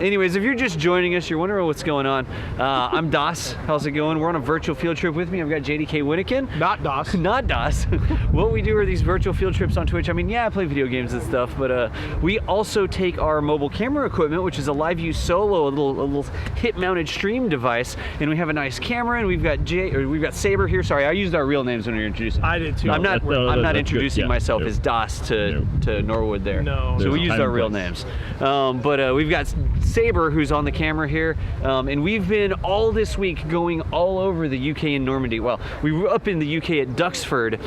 Anyways, if you're just joining us, you're wondering what's going on. I'm Das. How's it going? We're on a virtual field trip with me. I've got JDK Winnikin. Not Das. Not Das. What we do are these virtual field trips on Twitch. I mean, yeah, I play video games and stuff, but we also take our mobile camera equipment, which is a LiveView Solo, a little hip-mounted stream device, and we have a nice camera, and we've got Saber here. Sorry, I used our real names when we were introducing. I did too. I'm not introducing myself as Das to Norwood there. No. So we used our real names. But we've got Saber, who's on the camera here, and we've been all this week going all over the UK and Normandy. Well, we were up in the UK at Duxford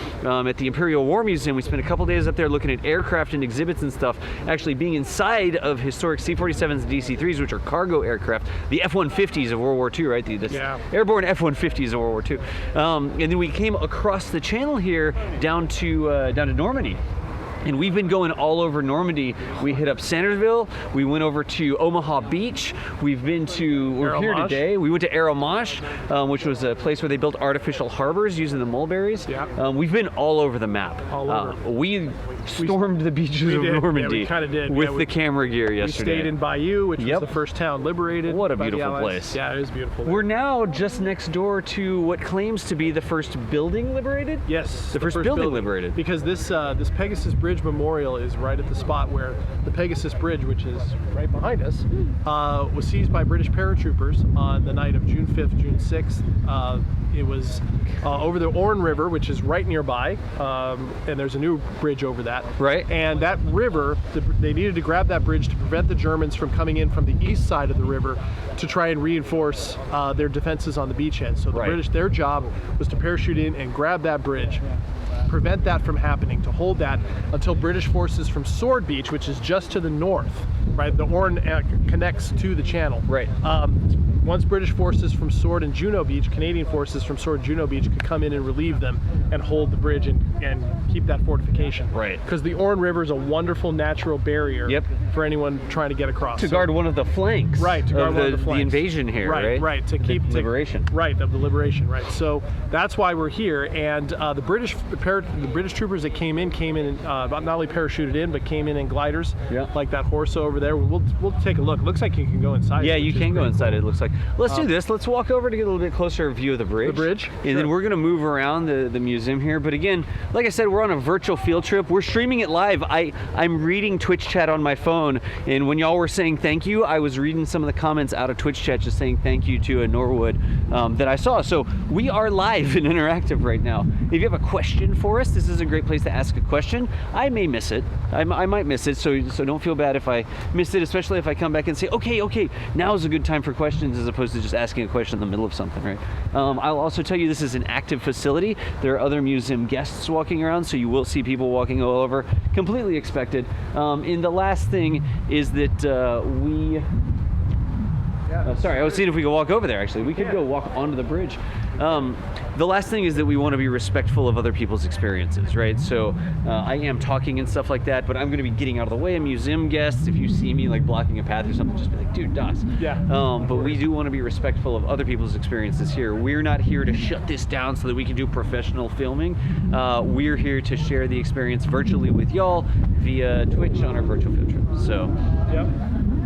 at the Imperial War Museum. We spent a couple days up there looking at aircraft and exhibits and stuff, actually being inside of historic C-47s and DC-3s, which are cargo aircraft, the F-150s of World War II, right? The airborne F-150s of World War II. And then we came across the channel here down to Normandy. And we've been going all over Normandy. We hit up Sandersville. We went over to Omaha Beach. We're here today. We went to Arrow-Marsh, which was a place where they built artificial harbors using the mulberries. Yeah. We've been all over the map. All over. We stormed the beaches of Normandy. Yeah, we kind of did. With the camera gear yesterday. We stayed in Bayeux, which was the first town liberated. What a beautiful place. Yeah, it is beautiful. We're now just next door to what claims to be the first building liberated? Yes. The first building liberated. Because this Pegasus Bridge Memorial is right at the spot where the Pegasus Bridge, which is right behind us, was seized by British paratroopers on the night of June 5th, June 6th. It was over the Orne River, which is right nearby, and there's a new bridge over that. Right. And that river, they needed to grab that bridge to prevent the Germans from coming in from the east side of the river to try and reinforce their defenses on the beachhead. So the British, their job was to parachute in and grab that bridge, prevent that from happening, to hold that until British forces from Sword Beach, which is just to the north, right? The Orne connects to the channel. Right. Once British forces from Sword and Juno Beach, Canadian forces from Sword and Juno Beach could come in and relieve them and hold the bridge and keep that fortification. Right. Because the Orne River is a wonderful natural barrier for anyone trying to get across. To guard one of the flanks. Right, to guard one of the flanks. The invasion here, right? Right, to keep... liberation. Right, of the liberation, right. So that's why we're here, and the British troopers that came in not only parachuted in, but came in gliders, like that horse over there. We'll take a look. It looks like you can go inside. Yeah, you can go inside, it looks like. Let's do this. Let's walk over to get a little bit closer view of the bridge. The bridge? And then we're going to move around the museum here. But again, like I said, we're on a virtual field trip. We're streaming it live. I'm reading Twitch chat on my phone, and when y'all were saying thank you, I was reading some of the comments out of Twitch chat just saying thank you to Norwood that I saw. So we are live and interactive right now. If you have a question for us, this is a great place to ask a question. I may miss it. I might miss it, so don't feel bad if I missed it, especially if I come back and say, okay, now's a good time for questions, as opposed to just asking a question in the middle of something, right? I'll also tell you this is an active facility. There are other museum guests walking around, so you will see people walking all over. Completely expected. And the last thing is that sorry, I was seeing if we could walk over there, actually. We could go walk onto the bridge. The last thing is that we want to be respectful of other people's experiences, right? So I am talking and stuff like that, but I'm going to be getting out of the way of museum guests. If you see me like blocking a path or something, just be like, dude, Das. Yeah. But we do want to be respectful of other people's experiences here. We're not here to shut this down so that we can do professional filming. We're here to share the experience virtually with y'all via Twitch on our virtual field trip. So. Yep.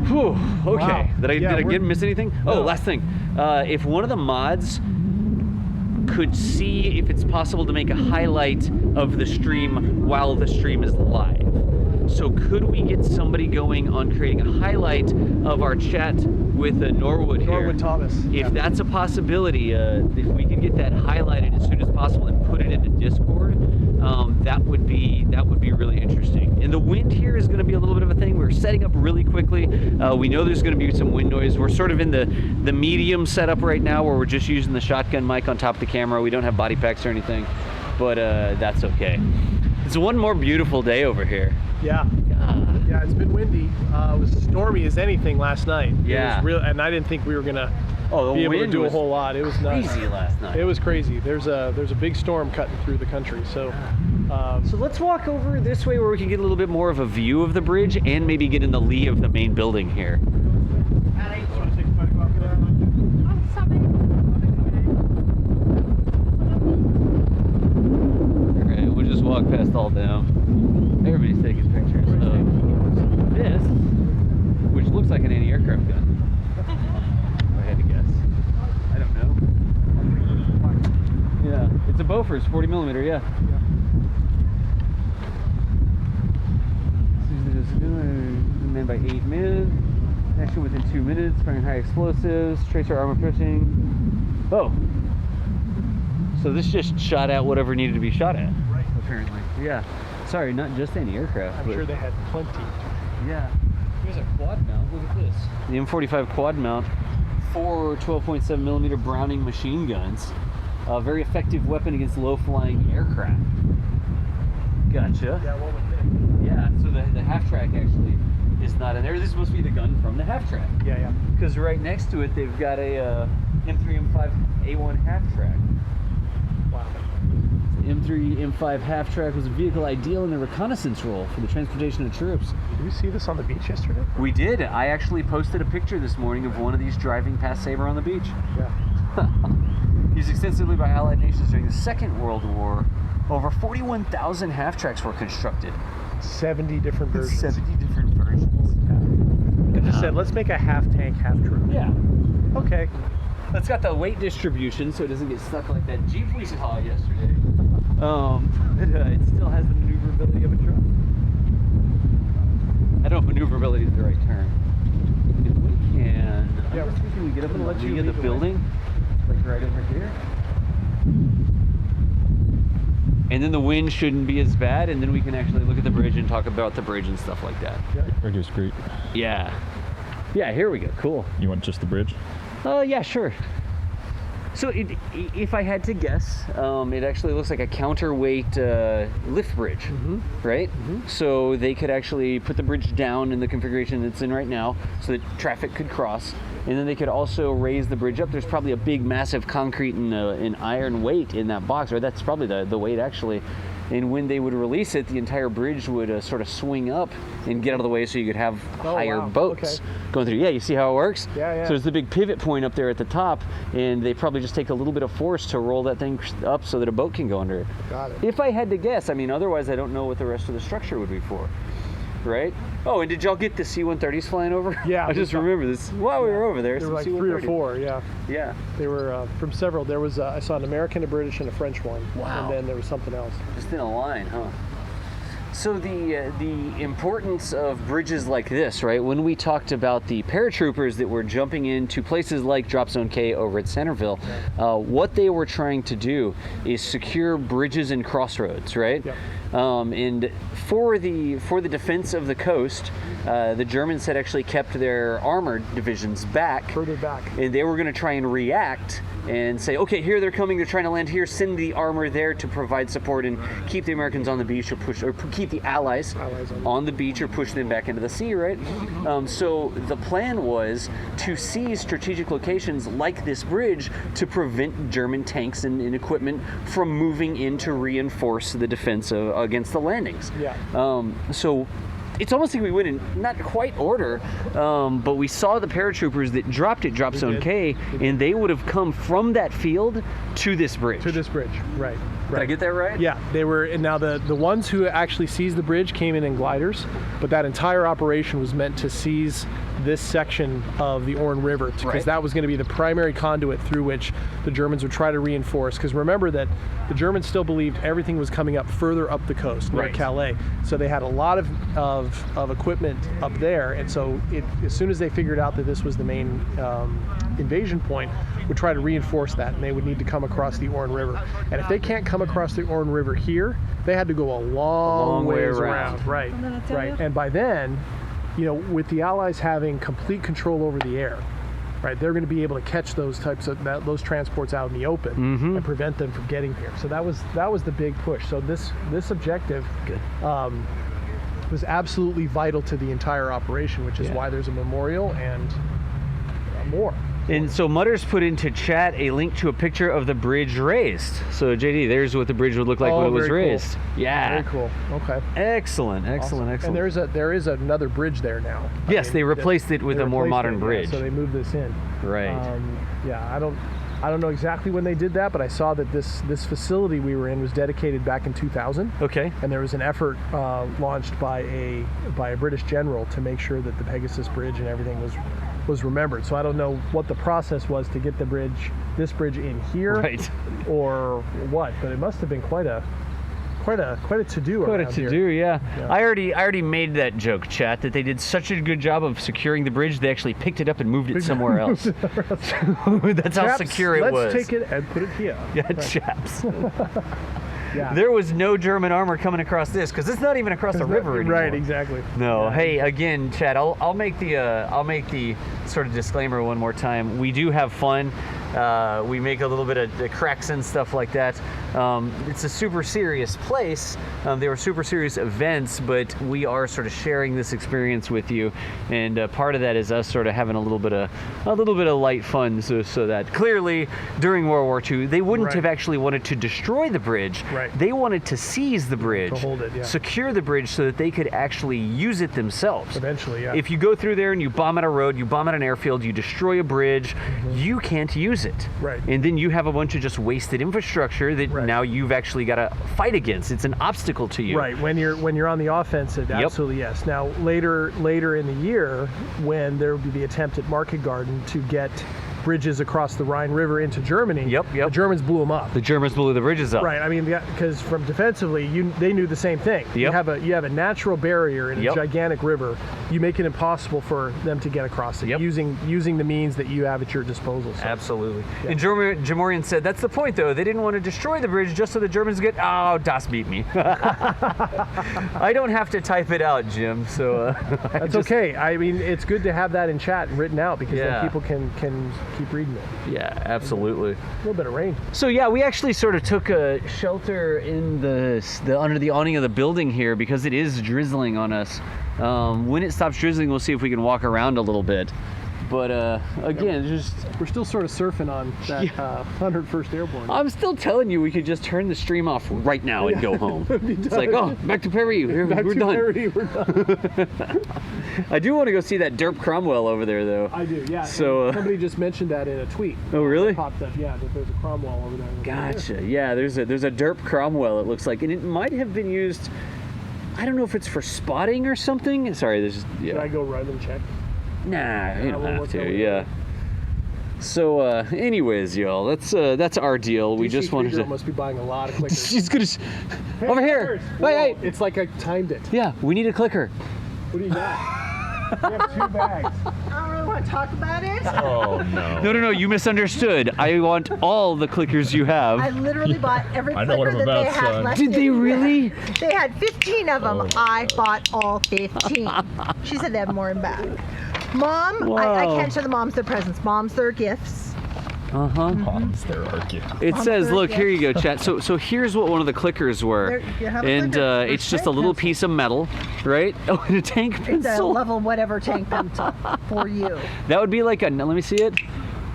Whew, okay. Wow. Did I miss anything? No. Oh, last thing. If one of the mods could see if it's possible to make a highlight of the stream while the stream is live. So could we get somebody going on creating a highlight of our chat with Norwood here? Norwood Thomas. If that's a possibility, if we could get that highlighted as soon as possible and put it into Discord, that would be really interesting. And the wind here is going to be a little bit of a thing. We're setting up really quickly. We know there's going to be some wind noise. We're sort of in the medium setup right now, where we're just using the shotgun mic on top of the camera. We don't have body packs or anything, but that's okay. It's one more beautiful day over here. Yeah. Yeah, it's been windy. It was stormy as anything last night. Yeah. It was real, and I didn't think we were gonna be able to do a whole lot. It was crazy last night. It was crazy. There's a big storm cutting through the country. So let's walk over this way where we can get a little bit more of a view of the bridge and maybe get in the lee of the main building here. Alright, we'll just walk past all down. Everybody's taking pictures of this, which looks looks like an anti-aircraft gun. If I had to guess. I don't know. Yeah, it's a Bofors, 40 millimeter. Yeah. Manned by 8 men. Action within 2 minutes. Firing high explosives. Tracer armor piercing. Oh. So this just shot at whatever needed to be shot at. Right. Apparently. Yeah. Sorry, not just anti-aircraft. I'm sure they had plenty. Yeah. Here's a quad mount. Look at this. The M45 quad mount. 4 12.7 millimeter Browning machine guns. A very effective weapon against low-flying aircraft. Gotcha. Yeah, what would think? Yeah, so the half-track actually is not in there. This is supposed to be the gun from the half-track. Yeah. Because right next to it, they've got a M3 M5 A1 half-track. Wow. The M3 M5 half-track was a vehicle ideal in the reconnaissance role for the transportation of troops. Did we see this on the beach yesterday? We did. I actually posted a picture this morning of one of these driving past Sabre on the beach. Yeah. Used extensively by Allied nations during the Second World War, over 41,000 half-tracks were constructed. 70 different versions. 70 different versions. I just said, let's make a half tank, half troop. Yeah. Okay. It's got the weight distribution so it doesn't get stuck like that Jeep we saw yesterday. But it still has the maneuverability of a truck. I don't know if maneuverability is the right term. If we can, Yeah, I'm just thinking we get up in the let you wing of the lead the way. building, like right over here. And then the wind shouldn't be as bad, and then we can actually look at the bridge and talk about the bridge and stuff like that. Pegasus Bridge. Yeah. Yeah, here we go. Cool. You want just the bridge? Yeah, sure. So if I had to guess, it actually looks like a counterweight lift bridge, right? So they could actually put the bridge down in the configuration it's in right now so that traffic could cross. And then they could also raise the bridge up. There's probably a big, massive concrete and iron weight in that box, right? That's probably the weight actually. And when they would release it, the entire bridge would sort of swing up and get out of the way so you could have higher boats going through. Yeah, you see how it works? Yeah. So there's the big pivot point up there at the top, and they probably just take a little bit of force to roll that thing up so that a boat can go under it. Got it. If I had to guess, I mean, otherwise I don't know what the rest of the structure would be for, right? Oh, and did y'all get the C-130s flying over? Yeah. I just remember this while we were over there. There some were like C-130s. 3 or 4, yeah. Yeah. They were from several. There was, I saw an American, a British, and a French one. Wow. And then there was something else. Just in a line, huh? So the importance of bridges like this, right? When we talked about the paratroopers that were jumping into places like Drop Zone K over at Centerville, what they were trying to do is secure bridges and crossroads, right? Yep. And for the defense of the coast, the Germans had actually kept their armored divisions back. Further back. And they were going to try and react and say, okay, here they're coming, they're trying to land here, send the armor there to provide support and keep the Americans on the beach or keep the Allies on the beach or push them back into the sea, right? So the plan was to seize strategic locations like this bridge to prevent German tanks and equipment from moving in to reinforce the defense against the landings. Yeah. So it's almost like we went in not quite order, but we saw the paratroopers that dropped at Drop Zone K, and they would have come from that field to this bridge. To this bridge, right. Did I get that right? Yeah, they were, and now the ones who actually seized the bridge came in gliders, but that entire operation was meant to seize this section of the Orne River because that was going to be the primary conduit through which the Germans would try to reinforce. Because remember that the Germans still believed everything was coming up further up the coast, near Calais. So they had a lot of equipment up there, and so as soon as they figured out that this was the main invasion point, would try to reinforce that, and they would need to come across the Orne River. And if they can't come across the Orne River here, they had to go a long ways around. Right. And by then, you know, with the Allies having complete control over the air, right, they're going to be able to catch those types of those transports out in the open and prevent them from getting here. So that was the big push. So this objective was absolutely vital to the entire operation, which is why there's a memorial and more. And so Mutters put into chat a link to a picture of the bridge raised. So JD, there's what the bridge would look like when it was raised. Cool. Yeah. Very cool. Okay. Excellent. Awesome. And there is another bridge there now. Yes, they replaced it with a more modern bridge. So they moved this in. Right. Yeah, I don't I don't know exactly when they did that, but I saw that this facility we were in was dedicated back in 2000. Okay. And there was an effort launched by a British general to make sure that the Pegasus Bridge and everything was remembered. So I don't know what the process was to get this bridge in here, Right. or what, but it must have been quite a to-do. Quite a around to-do, here. yeah. Yeah. I already made that joke, chat, that they did such a good job of securing the bridge, they actually picked it up and moved it somewhere else. That's how Chaps, secure it was. Let's take it and put it here. Yeah, Right. chaps. Yeah. There was no German armor coming across this, because it's not even across the river anymore. Right, exactly. No. Yeah. Hey, again, Chad, I'll make the sort of disclaimer one more time. We do have fun. We make a little bit of the cracks and stuff like that. It's a super serious place. They were super serious events, but we are sort of sharing this experience with you, and part of that is us sort of having a little bit of light fun, so that clearly during World War II they wouldn't Right. have actually wanted to destroy the bridge. Right. They wanted to seize the bridge, To hold it, yeah. secure the bridge so that they could actually use it themselves. Eventually, yeah. If you go through there and you bomb out a road, you bomb out an airfield, you destroy a bridge, you can't use it. Right. And then you have a bunch of just wasted infrastructure that Right. now you've actually got to fight against. It's an obstacle to you. Right, when you're on the offensive, absolutely yes. Now later in the year, when there would be the attempt at Market Garden to get bridges across the Rhine River into Germany, Yep. the Germans blew them up. The Germans blew the bridges up. Right, I mean, because from defensively, they knew the same thing. Yep. You have a natural barrier in a Yep. gigantic river. You make it impossible for them to get across it Yep. using the means that you have at your disposal. So. Absolutely. Yeah. And Jamorian said, that's the point, though. They didn't want to destroy the bridge just so the Germans get, oh, Das beat me. I don't have to type it out, Jim, so... That's okay. I mean, it's good to have that in chat and written out, because Yeah. then people can keep reading it. Yeah, absolutely. A little bit of rain. So yeah, we actually sort of took a shelter in the under the awning of the building here because it is drizzling on us. When it stops drizzling, we'll see if we can walk around a little bit. But again, just We're still sort of surfing on that 101st Airborne. I'm still telling you, we could just turn the stream off right now and go home. It's like, oh, back to Perry, we're done. We're done. I do want to go see that Derp Cromwell over there, though. I do, yeah. So, And somebody just mentioned that in a tweet. Oh, really? It popped up, yeah, that there's a Cromwell over there. Gotcha. Yeah, there's a Derp Cromwell, it looks like, and it might have been used. I don't know if it's for spotting or something. Sorry, there's just Should I go run and check? Nah, you don't we'll have work to. our way Yeah. So, anyways, y'all, that's our deal. We just wanted to. Must be buying a lot of clickers. She's gonna. Over here. Wait. It's like I timed it. Yeah, we need a clicker. What do you got? We have 2 bags. I don't really want to talk about it. Oh no. No, you misunderstood. I want all the clickers you have. I literally bought every I know what clicker I'm that they about, had son. left. Did they in- really? They had 15 of them. Oh. I bought all 15. She said they have more in back. Mom, I Wow. can't show the moms their presents. Moms their gifts. Moms, there are gifts. It says, Monster, look, here yes. you go, chat. So here's what one of the clickers were. There, you have a And clicker. it's just a Tank little pencil. piece of metal, right? Oh, and a tank It's a pencil. level whatever tank pencil for you. That would be like a, let me see it.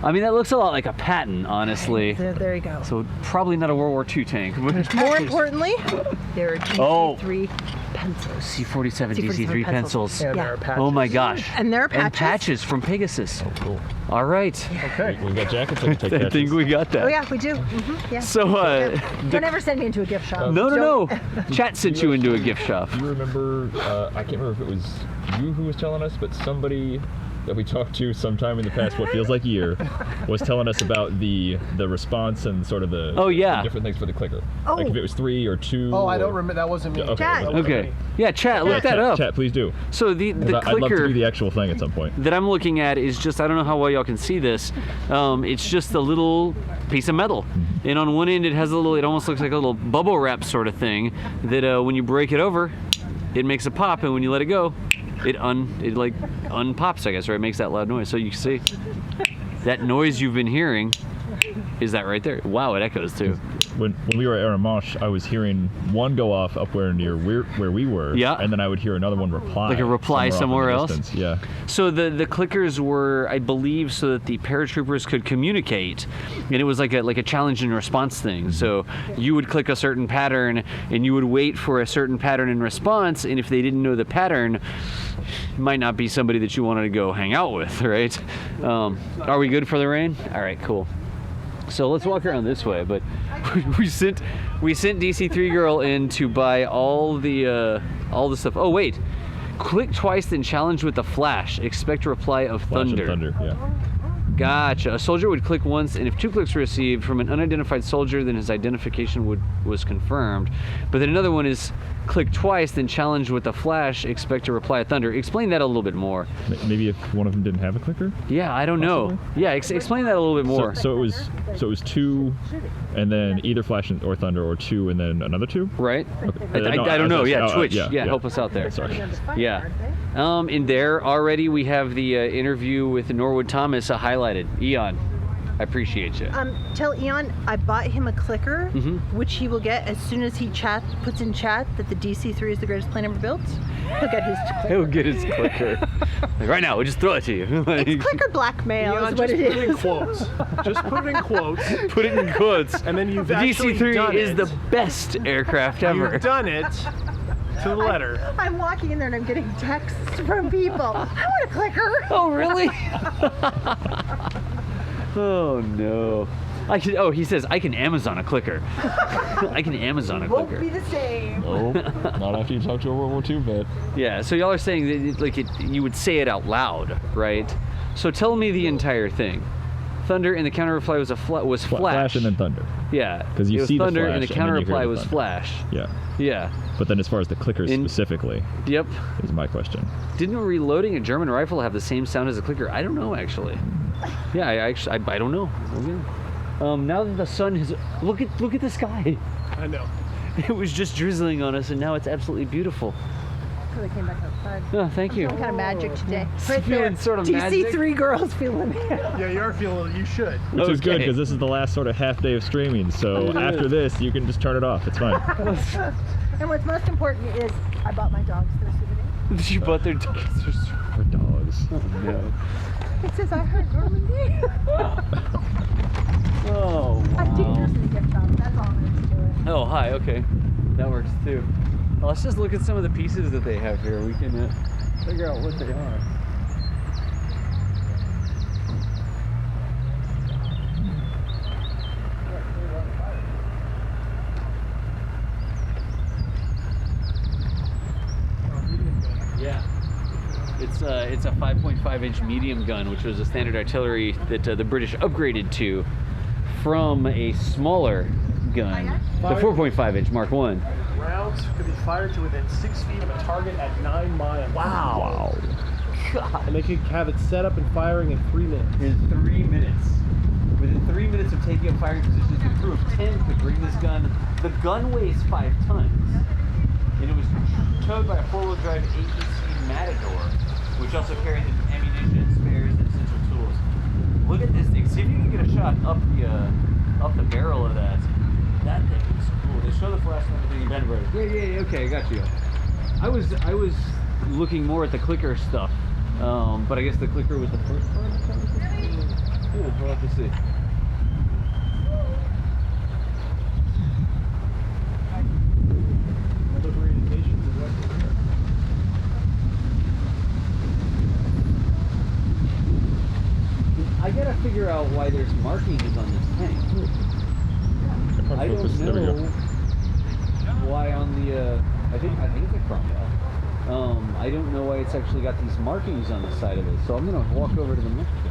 I mean, that looks a lot like a Patton, honestly. There you go. So probably not a World War II tank. But More importantly, there are Oh. DC3 pencils. C-47 C-47 DC-3 pencils. And Yeah. there are patches. Oh my gosh. And they're patches. And patches from Pegasus. Cool. All right. Okay. We've got jackets. I can take I patches. think we got that. Oh yeah, we do. Yeah. So, Don't ever send me into a gift shop. no. Chat sent you into a gift shop. Do you remember? I can't remember if it was you who was telling us, but somebody that we talked to sometime in the past, what feels like a year, was telling us about the response and sort of the Oh, yeah. the different things for the clicker. Oh. Like if it was 3 or 2. Oh, I or- don't remember. That wasn't me. Okay. Chat. That wasn't Okay. me. Yeah, chat, look that chat, up. Chat, please do. So the 'Cause I'd love to clicker do the actual thing at some point. that I'm looking at is just, I don't know how well y'all can see this. It's just a little piece of metal. And on one end it has a little, it almost looks like a little bubble wrap sort of thing that when you break it over, it makes a pop, and when you let it go, it like unpops, I guess, or it makes that loud noise. So you can see that noise you've been hearing is that right there. Wow, it echoes too. When we were at Aramanche, I was hearing one go off up where near where we were, Yeah. and then I would hear another one reply. Like a reply somewhere off in else? the distance. Yeah. So the clickers were, I believe, so that the paratroopers could communicate, and it was like a challenge and response thing. So you would click a certain pattern, and you would wait for a certain pattern in response, and if they didn't know the pattern, it might not be somebody that you wanted to go hang out with, right? Are we good for the rain? All right, cool. So let's walk around this way. But we sent DC3 girl in to buy all the stuff. Oh wait, click twice, then challenge with the flash. Expect a reply of Flash thunder. and thunder, yeah. Gotcha. A soldier would click once, and if 2 clicks were received from an unidentified soldier, then his identification was confirmed. But then another one is click twice, then challenge with the flash, expect a reply of thunder. Explain that a little bit more. Maybe if one of them didn't have a clicker? Yeah, I don't know. Yeah, explain that a little bit more. So it was 2, and then either flash or thunder, or 2 and then another 2? Right? Okay. I don't know. Yeah, Twitch. Yeah, help us out there. Sorry. Yeah. In there already we have the interview with Norwood Thomas highlighted. Eon, I appreciate you. Tell Eon I bought him a clicker, Mm-hmm. which he will get as soon as he puts in chat that the DC3 is the greatest plane ever built. He'll get his clicker. He'll get his clicker. Like, right now, we'll just throw it to you. It's clicker blackmail Eon, is what just it put it in is. quotes. Just put it in quotes. Put it in quotes. And then you've The actually DC-3 done is it. the best aircraft ever. You've done it to the letter. I'm walking in there and I'm getting texts from people. I want a clicker. Oh, really? Oh, no. He says, I can Amazon a clicker. I can Amazon a Won't clicker. be the same. Oh, not after you talk to a World War II vet. Yeah, so y'all are saying that you would say it out loud, right? So tell me the entire thing. Thunder and the counter reply was flash. Flash and then thunder. Yeah. 'Cause you it was see the thunder flash and the and then counter you hear reply the was thunder. flash. Yeah. Yeah. But then as far as the clickers specifically, Yep. is my question. Didn't reloading a German rifle have the same sound as a clicker? I don't know actually. Yeah, I don't know. Okay. Now that the sun has look at the sky. I know. It was just drizzling on us, and now it's absolutely beautiful. They came back outside. Oh, thank you. Some kind of magic today. Feeling sort of DC3 girls feeling it. Yeah, you are feeling. You should. Which is good Okay. because this is the last sort of half day of streaming. So It after is. this, you can just turn it off. It's fine. And what's most important is I bought my dogs their souvenir. You bought their dogs. For dogs. Oh no. It says I heard Normandy. Oh I'm dangerous wow. in the gift shop. That's all there is to it. Oh hi. Okay, that works too. Well, let's just look at some of the pieces that they have here. We can figure out what they are. Yeah. It's a 5.5-inch medium gun, which was a standard artillery that the British upgraded to from a smaller gun, the 4.5-inch Mark 1. Rounds could be fired to within 6 feet of a target at 9 miles. Wow. God. And they could have it set up and firing in 3 minutes. In 3 minutes. Within 3 minutes of taking up firing positions, the crew of 10 could bring this gun. The gun weighs 5 tons, and it was towed by a 4-wheel drive AEC Matador, which also carried the ammunition, spares, and essential tools. Look at this thing. See if you can get a shot up the barrel of that. That thing is cool. They show the flash and everything in Band Brothers. Yeah. Okay, I got you. I was looking more at the clicker stuff, but I guess the clicker was the first part. Yeah, we'll have to see. Liberated nations of Western Europe. I gotta figure out why there's markings on this tank. I don't There we know go. why on the. I think it's a Cromwell. I don't know why it's actually got these markings on the side of it. So I'm gonna walk over to the next one.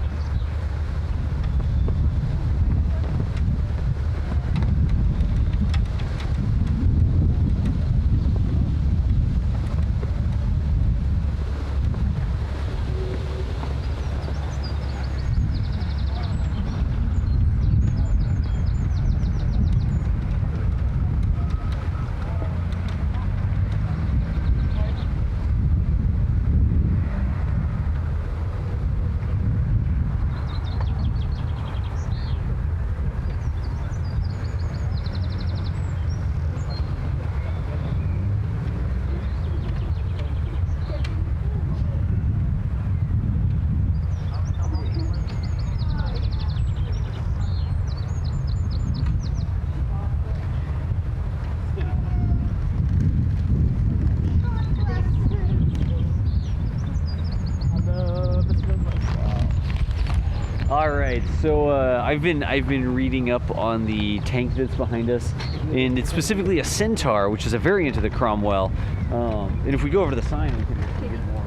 All right, so I've been reading up on the tank that's behind us, and it's specifically a Centaur, which is a variant of the Cromwell. And if we go over to the sign, we can get more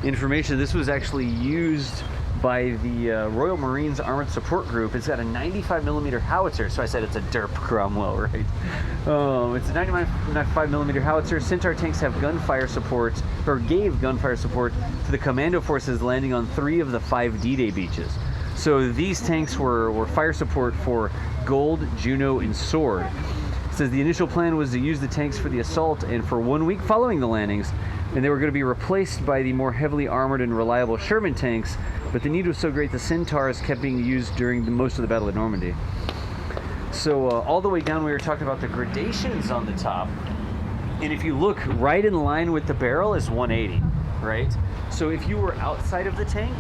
information. This was actually used by the Royal Marines Armored Support Group. It's got a 95mm howitzer, so I said it's a derp Cromwell, right? It's a 95mm howitzer. Centaur tanks have gunfire support, or gave gunfire support to the commando forces landing on 3 of the 5 D-Day beaches. So these tanks were fire support for Gold, Juno, and Sword. It says the initial plan was to use the tanks for the assault and for 1 week following the landings, and they were going to be replaced by the more heavily armored and reliable Sherman tanks, but the need was so great the Centaurs kept being used during most of the Battle of Normandy. So all the way down we were talking about the gradations on the top, and if you look right in line with the barrel is 180, right? So if you were outside of the tank,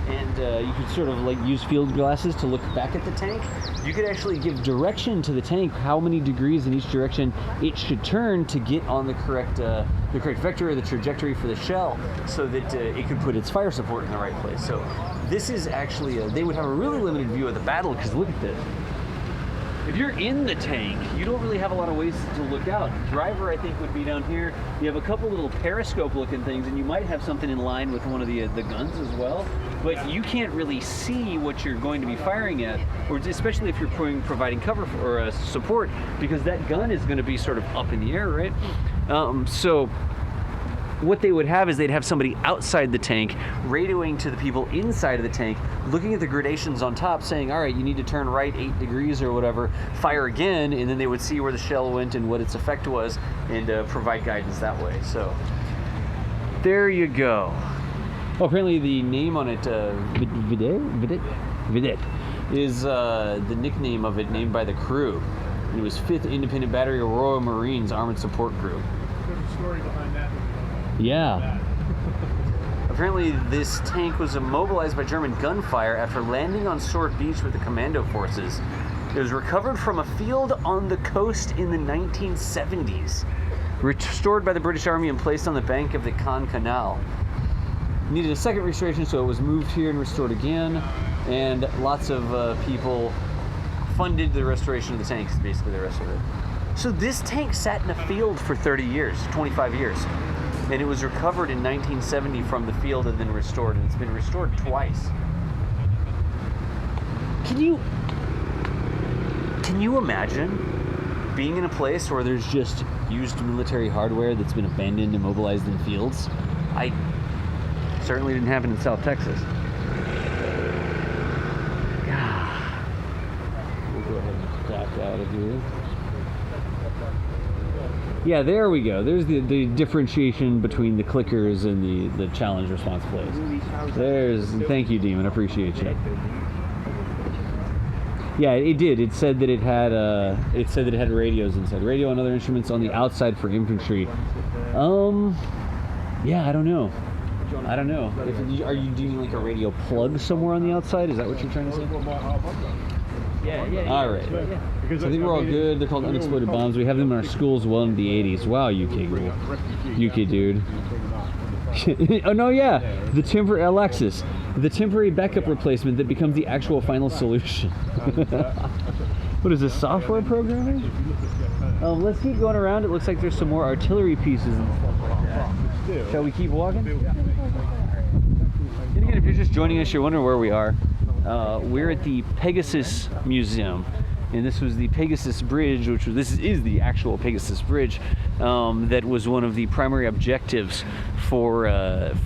and you could sort of like use field glasses to look back at the tank, you could actually give direction to the tank, how many degrees in each direction it should turn to get on the correct vector or the trajectory for the shell, so that it could put its fire support in the right place. So this is actually they would have a really limited view of the battle, because look at this. If you're in the tank, you don't really have a lot of ways to look out. Driver, I think, would be down here. You have a couple little periscope-looking things, and you might have something in line with one of the guns as well. But you can't really see what you're going to be firing at, or especially if you're providing cover or support, because that gun is going to be sort of up in the air, right? So what they would have is they'd have somebody outside the tank radioing to the people inside of the tank, looking at the gradations on top, saying, all right, you need to turn right 8 degrees or whatever, fire again, and then they would see where the shell went and what its effect was, and provide guidance that way. So there you go. Oh, apparently the name on it, Vidette, is the nickname of it, named by the crew. And it was 5th Independent Battery of Royal Marines Armored Support Group. There's a story behind that. Yeah. Apparently this tank was immobilized by German gunfire after landing on Sword Beach with the commando forces. It was recovered from a field on the coast in the 1970s, restored by the British Army and placed on the bank of the Caen Canal. Needed a second restoration, so it was moved here and restored again, and lots of people funded the restoration of the tanks, basically the rest of it. So this tank sat in a field for 30 years, 25 years. And it was recovered in 1970 from the field and then restored, and it's been restored twice. Can you imagine being in a place where there's just used military hardware that's been abandoned and immobilized in fields? I certainly didn't happen in South Texas. God. We'll go ahead and back out of here. Yeah, there we go. There's the differentiation between the clickers and the challenge response plays. Thank you, Demon. I appreciate you. Yeah, it did. It said that it had radios inside, radio and other instruments on the outside for infantry. Yeah, I don't know. Are you doing like a radio plug somewhere on the outside? Is that what you're trying to say? Yeah. All right. So I think we're all good. They're called unexploded bombs. We have them in our schools well in the 80s. Wow, UK dude. Oh no, yeah. The temporary backup replacement that becomes the actual final solution. What is this, software programming? Let's keep going around. It looks like there's some more artillery pieces and stuff like that. Shall we keep walking? And again, if you're just joining us, you're wondering where we are. We're at the Pegasus Museum, and this was the Pegasus Bridge, this is the actual Pegasus Bridge that was one of the primary objectives for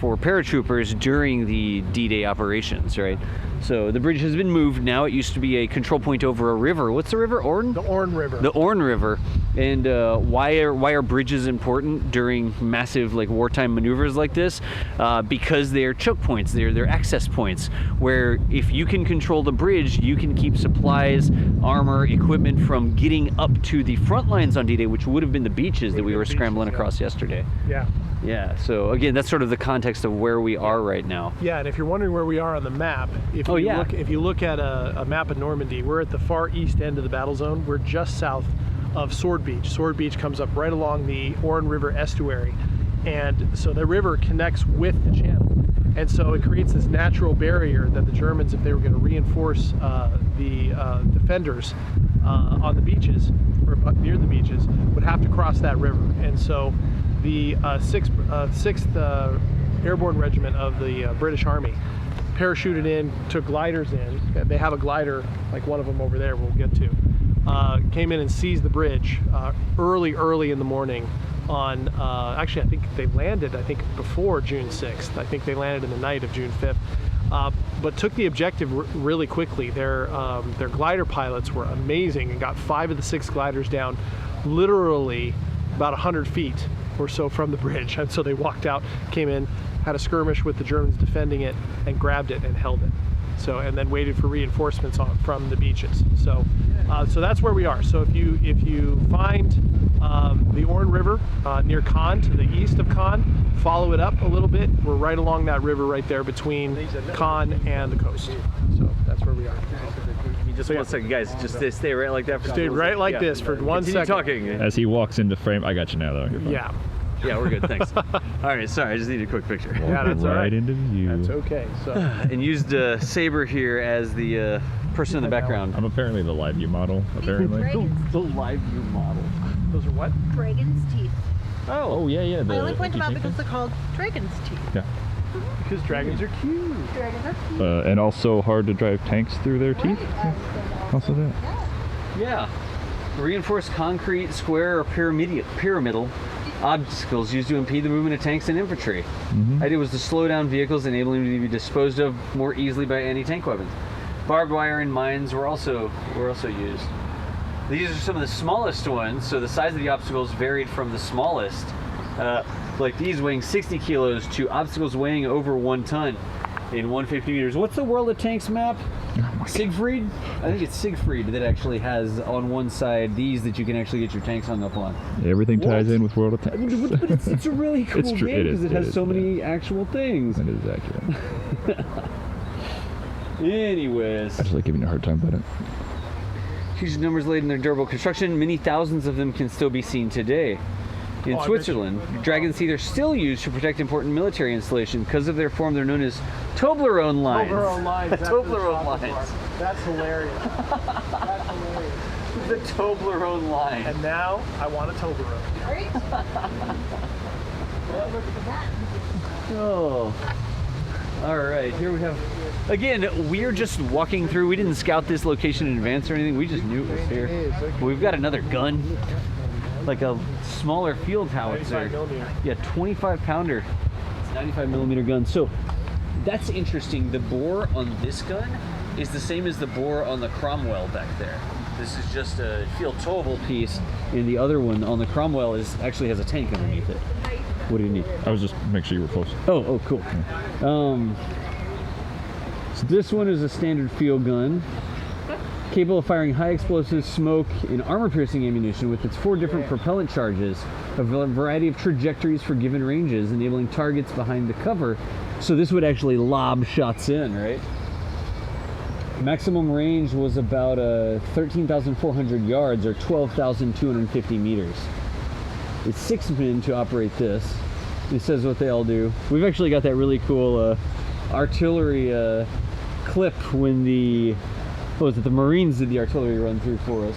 paratroopers during the D-Day operations, right? So the bridge has been moved now. It used to be a control point over a river. What's the river? Orne? The Orne River. The Orne River. And why are bridges important during massive wartime maneuvers like this? Because they're choke points. They're access points where if you can control the bridge, you can keep supplies, armor, equipment from getting up to the front lines on D-Day, which would have been the beaches that we were scrambling across yesterday. Yeah. So again, that's sort of the context of where we are right now. Yeah, and if you're wondering where we are on the map, if you look at a map of Normandy, we're at the far east end of the battle zone. We're just south of Sword Beach. Sword Beach comes up right along the Orne River estuary. And so the river connects with the channel. And so it creates this natural barrier that the Germans, if they were going to reinforce the defenders on the beaches, or near the beaches, would have to cross that river. And so the 6th Airborne Regiment of the British Army parachuted in, took gliders in. They have a glider, like one of them over there we'll get to. Came in and seized the bridge early in the morning on, actually I think they landed, before June 6th. I think they landed in the night of June 5th. But took the objective really quickly. Their glider pilots were amazing and got 5 of the 6 gliders down literally about 100 feet or so from the bridge. And so they walked out, came in, had a skirmish with the Germans defending it, and grabbed it and held it. So, and then waited for reinforcements from the beaches. So, so that's where we are. So if you find the Orne River near Caen, to the east of Caen, follow it up a little bit. We're right along that river right there between Caen and the coast. So that's where we are. Just 1 second, guys. Just stay right like that. Stay right like this for 1 second. Talking. As he walks into frame, I got you now, though. You're fine. Yeah. Yeah, we're good. Thanks. All right. Sorry, I just need a quick picture. Yeah, that's all right. into view. That's okay. So. And used Saber here as the person in the background. I'm apparently the live view model. Apparently. The live view model. Those are what? Dragon's teeth. Oh yeah. I only point them out because they're called dragon's teeth. Yeah. Because dragons are cute. Dragons are cute. And also hard to drive tanks through their teeth. Also that. Yeah. Reinforced concrete, square, or pyramidal obstacles used to impede the movement of tanks and infantry. Idea was to slow down vehicles, enabling them to be disposed of more easily by anti-tank weapons. Barbed wire and mines were also used. These are some of the smallest ones, so the size of the obstacles varied from the smallest, like these weighing 60 kilos, to obstacles weighing over 1 ton in 150 meters. What's the World of Tanks map? Siegfried? I think it's Siegfried that actually has on one side these that you can actually get your tanks hung up on. Everything ties in with World of Tanks. But it's a really cool It's true. game because it has so yeah. many actual things. It is accurate. Anyways. I just like giving you a hard time about it. Huge numbers laid in their durable construction. Many thousands of them can still be seen today. In Switzerland, dragon's teeth are still used to protect important military installations. Because of their form, they're known as Toblerone lines. Toblerone lines. Toblerone lines. That's hilarious. That's hilarious. The Toblerone line. And now I want a Toblerone. Right? Oh. All right, here we have, again, we're just walking through. We didn't scout this location in advance or anything. We just knew it was here. We've got another gun, like a smaller field howitzer. 95mm. Yeah, 25 pounder. It's a 95 millimeter gun. So that's interesting. The bore on this gun is the same as the bore on the Cromwell back there. This is just a field towable piece, and the other one on the Cromwell actually has a tank underneath it. What do you need? I was just make sure you were close. Oh, cool. So this one is a standard field gun, capable of firing high explosive smoke and armor-piercing ammunition with its 4 different propellant charges, a variety of trajectories for given ranges, enabling targets behind the cover. So this would actually lob shots in, right? Maximum range was about 13,400 yards or 12,250 meters. It's 6 men to operate this. It says what they all do. We've actually got that really cool artillery clip when the Marines did the artillery run through for us.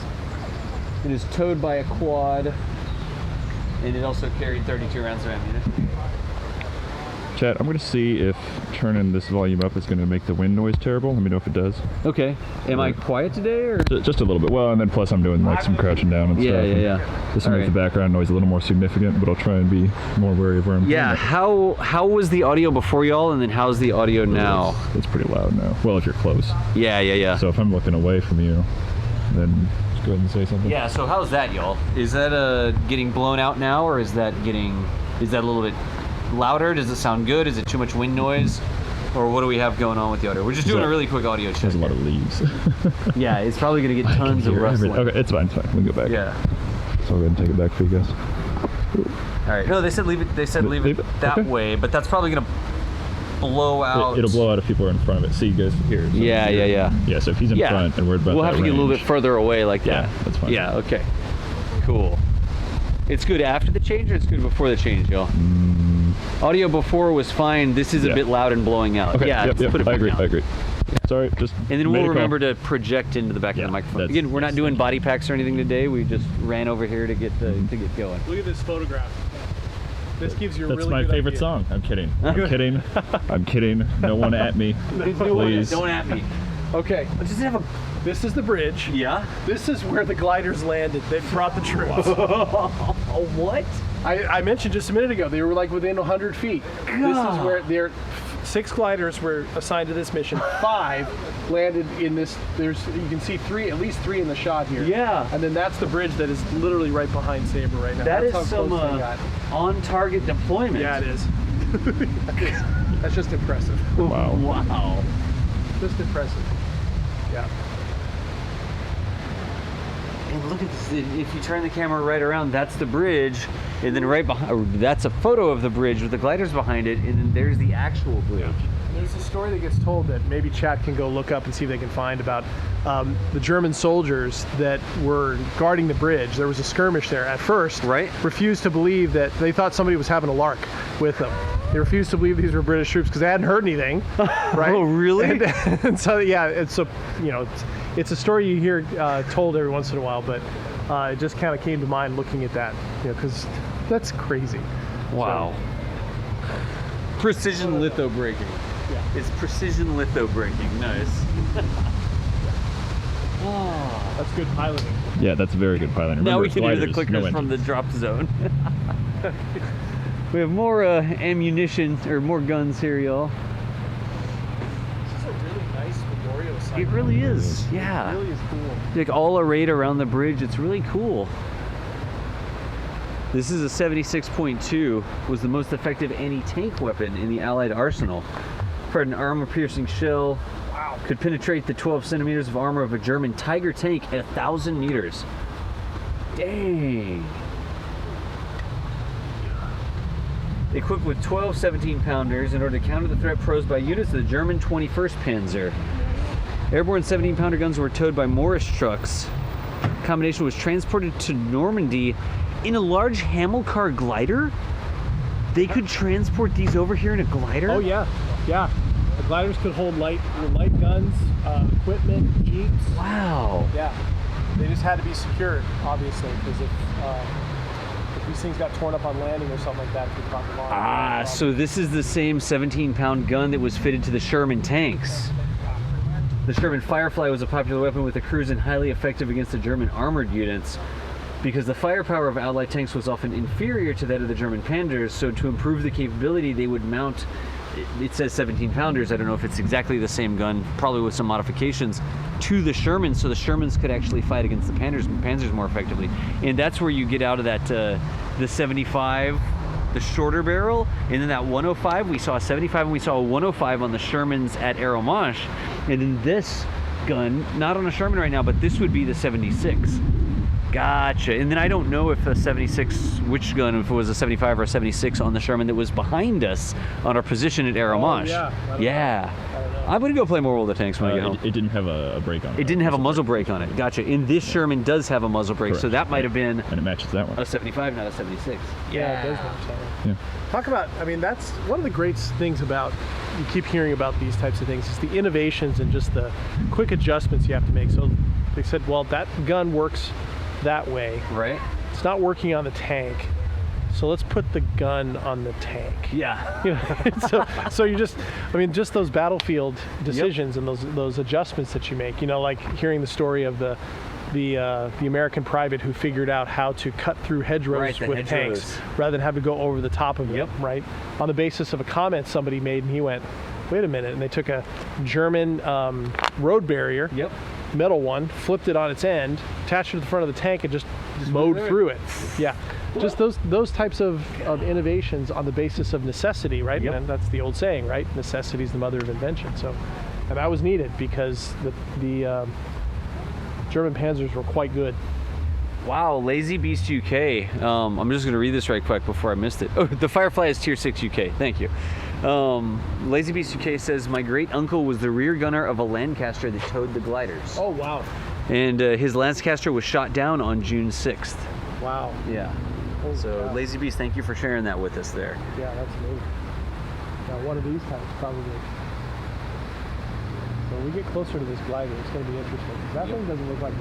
It is towed by a quad, and it also carried 32 rounds of ammunition. Chat, I'm going to see if turning this volume up is going to make the wind noise terrible. Let me know if it does. Okay. Am I quiet today, or? Just a little bit. Well, and then plus I'm doing like some crouching down and stuff. Yeah. This makes the background noise a little more significant, but I'll try and be more wary of where I'm Yeah. How was the audio before y'all, and then how's the audio now? It's pretty loud now. Well, if you're close. Yeah. So if I'm looking away from you, then just go ahead and say something. Yeah, so how's that, y'all? Is that getting blown out now, or is that a little bit louder? Does it sound good? Is it too much wind noise? Or what do we have going on with the audio? We're just doing a really quick audio check. There's a lot of leaves. Yeah, it's probably going to get tons of rustling. Okay, it's fine. We can go back. Yeah. So I'll go ahead and take it back for you guys. All right. No, they said leave it. They said leave it that okay. way, but that's probably going to blow out. It'll blow out if people are in front of it. See you guys here. So Yeah. Yeah, so if he's in front and we're about we'll have to get a little bit further away like that. Yeah, that's fine. Yeah, okay. Cool. It's good after the change or it's good before the change, y'all? Audio before was fine. This is a bit loud and blowing out. Okay. Yeah, Yep. let's put it I back agree. down. I agree. Sorry, just. And then made we'll a call. remember to project into the back of Yeah, the microphone. that's- Again, we're not doing body packs or anything today. We just ran over here to get going. Look at this photograph. This gives you a That's really my good favorite idea. song. I'm kidding. I'm kidding. I'm kidding. No one at me. Please. Don't at me. Okay, Does it have a? this is the bridge. Yeah. This is where the gliders landed. They brought the troops. Oh, what? I mentioned just a minute ago, they were like within 100 feet. This is where they're 6 gliders were assigned to this mission. 5 landed in this. You can see at least 3 in the shot here. Yeah. And then that's the bridge that is literally right behind Sabre right now. That That's is how some close they got. on-target deployment. Yeah, it is. That's just impressive. Wow. Wow. Just impressive. Yeah. And look at this. If you turn the camera right around, that's the bridge, and then right behind, that's a photo of the bridge with the gliders behind it, and then there's the actual bridge. There's a story that gets told that maybe chat can go look up and see if they can find about the German soldiers that were guarding the bridge. There was a skirmish there. At first, Right. refused to believe that they thought somebody was having a lark with them. They refused to believe these were British troops because they hadn't heard anything, right? Oh, really? And so, yeah, it's a, it's a story you hear told every once in a while, but it just kind of came to mind looking at that, because that's crazy. Wow. Precision litho braking. Yeah. It's precision litho braking. Nice. Oh. That's good piloting. Yeah, that's very good piloting. Now Remember, we can hear the gliders, clickers no from the engines. drop zone. We have more ammunition, or more guns here, y'all. This is a really nice memorial site. It really is, It yeah. really is cool. Like all arrayed around the bridge. It's really cool. This is a 76.2, was the most effective anti-tank weapon in the Allied arsenal. Fired an armor-piercing shell. Wow. Could penetrate the 12 centimeters of armor of a German Tiger tank at 1,000 meters. Dang. Equipped with 12 17-pounders in order to counter the threat posed by units of the German 21st Panzer. Airborne 17-pounder guns were towed by Morris trucks. The combination was transported to Normandy in a large Hamilcar glider. They could transport these over here in a glider? Oh yeah, yeah. The gliders could hold light guns, equipment, jeeps. Wow. Yeah, they just had to be secured, obviously, because if these things got torn up on landing or something like that, it could cause alarm. Ah, so this is the same 17-pound gun that was fitted to the Sherman tanks. The Sherman Firefly was a popular weapon with the crews and highly effective against the German armored units. Because the firepower of Allied tanks was often inferior to that of the German Panzers, so to improve the capability, they would mount, it says 17-pounders, I don't know if it's exactly the same gun, probably with some modifications, to the Shermans, so the Shermans could actually fight against the Panzers more effectively. And that's where you get out of that, the 75, the shorter barrel, and then that 105, we saw a 75 and we saw a 105 on the Shermans at Arromanches. And then this gun, not on a Sherman right now, but this would be the 76. Gotcha. And then I don't know if a 76, which gun, if it was a 75 or a 76 on the Sherman that was behind us on our position at Arromanches. yeah. I don't Yeah. know. I'm going to go play more World of Tanks when I get home. It didn't have a brake on it. It didn't have a muzzle brake on it. Gotcha. And this Sherman does have a muzzle brake, so Correct. that might have been And it matches that one. a 75, not a 76. Yeah, it does make sense. Yeah. Talk about, I mean, that's one of the great things about, you keep hearing about these types of things, is the innovations and just the quick adjustments you have to make. So they said, well, that gun works that way. Right? It's not working on the tank. So let's put the gun on the tank. Yeah. You know, so you just, I mean, just those battlefield decisions and those adjustments that you make. You know, like hearing the story of the American private who figured out how to cut through hedgerows Right, the with hedgerows. tanks rather than have to go over the top of Yep. them, right? On the basis of a comment somebody made, and he went, "Wait a minute!" And they took a German road barrier, Yep. metal one, flipped it on its end, attached it to the front of the tank, and just mowed through it. through it. Yeah. Just those types of innovations on the basis of necessity, right? Yep. And that's the old saying, right? Necessity is the mother of invention. So, and that was needed because the German Panzers were quite good. Wow, Lazy Beast UK. I'm just going to read this right quick before I missed it. Oh, the Firefly is Tier 6 UK. Thank you. Lazy Beast UK says, my great uncle was the rear gunner of a Lancaster that towed the gliders. Oh wow, And his Lancaster was shot down on June 6th. wow. Yeah. So cow. Lazy Beast, thank you for sharing that with us there. Yeah, that's amazing. Now one of these times probably. So when we get closer to this glider, it's going to be interesting. 'Cause that thing doesn't look like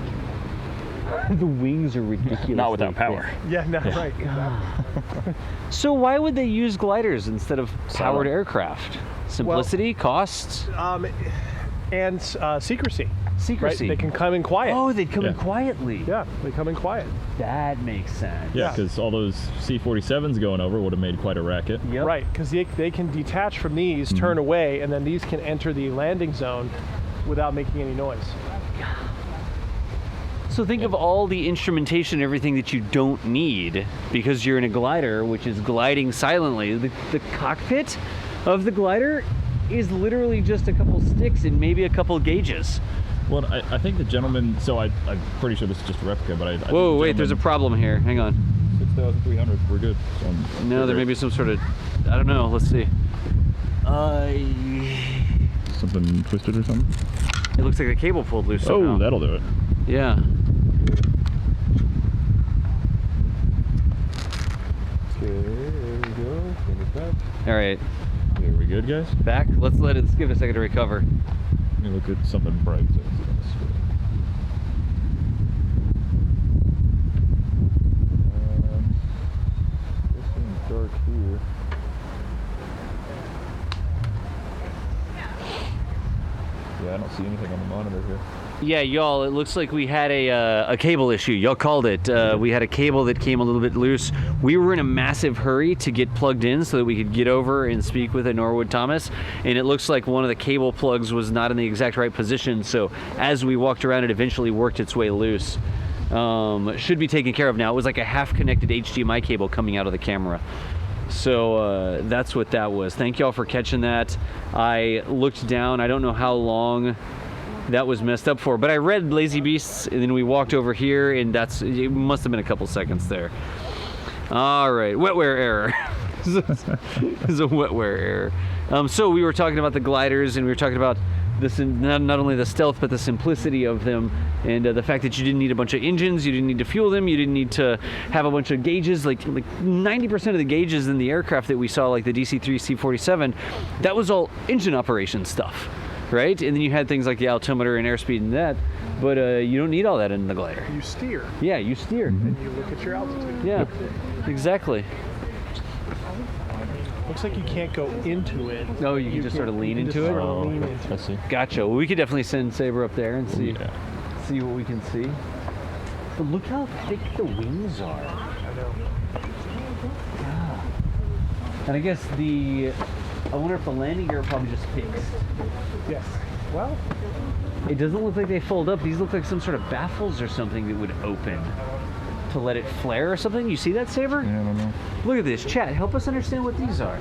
The wings are ridiculous. Not without power. Yeah, no, right. Exactly. So why would they use gliders instead of powered Silent. aircraft? Simplicity, costs, And secrecy. secrecy. Right? They can come in quiet. Oh, they'd come in Yeah. quietly. Yeah, they come in quiet. That makes sense. Yeah, Yeah. because all those C-47s going over would have made quite a racket. Yep. Right, because they can detach from these, turn away, and then these can enter the landing zone without making any noise. So think of all the instrumentation and everything that you don't need because you're in a glider, which is gliding silently. The cockpit of the glider is literally just a couple sticks and maybe a couple gauges. Well, I think the gentleman, so I'm pretty sure this is just a replica, but I think Whoa, the wait, there's a gentleman- problem here. Hang on. 6,300, we're good. So No, there may be some sort of, I don't know, let's see. something twisted or something. It looks like the cable pulled loose somehow. Oh, that'll do it. Yeah. Okay, there we go. Bring it back. All right, Are we good, guys? back. Let's give it a second to recover. Let me look at something bright. So it's on the screen. This thing's dark here. Yeah, I don't see anything on the monitor here. Yeah, y'all, it looks like we had a cable issue. Y'all called it. We had a cable that came a little bit loose. We were in a massive hurry to get plugged in so that we could get over and speak with a Norwood Thomas, and it looks like one of the cable plugs was not in the exact right position, so as we walked around, it eventually worked its way loose. Should be taken care of now. It was like a half-connected HDMI cable coming out of the camera. So that's what that was. Thank y'all for catching that. I looked down. I don't know how long that was messed up for, but I read Lazy Beasts, and then we walked over here, and it must have been a couple seconds there. All right, wetware error. It's a wetware error. So we were talking about the gliders, and we were talking about this, not only the stealth, but the simplicity of them, and the fact that you didn't need a bunch of engines, you didn't need to fuel them, you didn't need to have a bunch of gauges. Like 90% of the gauges in the aircraft that we saw, like the DC-3, C-47, that was all engine operation stuff. Right? And then you had things like the altimeter and airspeed and that, but you don't need all that in the glider. You steer, Yeah, you steer. and you look at your altitude. Yeah, exactly. Looks like you can't go into it. No, you can just sort of lean you can into just it? sort of Oh, lean okay. into I it. see. Gotcha. Well, we could definitely send Saber up there and see Yeah. what we can see. But look how thick the wings are. I know. And I guess I wonder if the landing gear are probably just fixed. Yes. Well, It doesn't look like they fold up. These look like some sort of baffles or something that would open to let it flare or something. You see that, Saber? Yeah, I don't know. Look at this. Chat, help us understand what these are.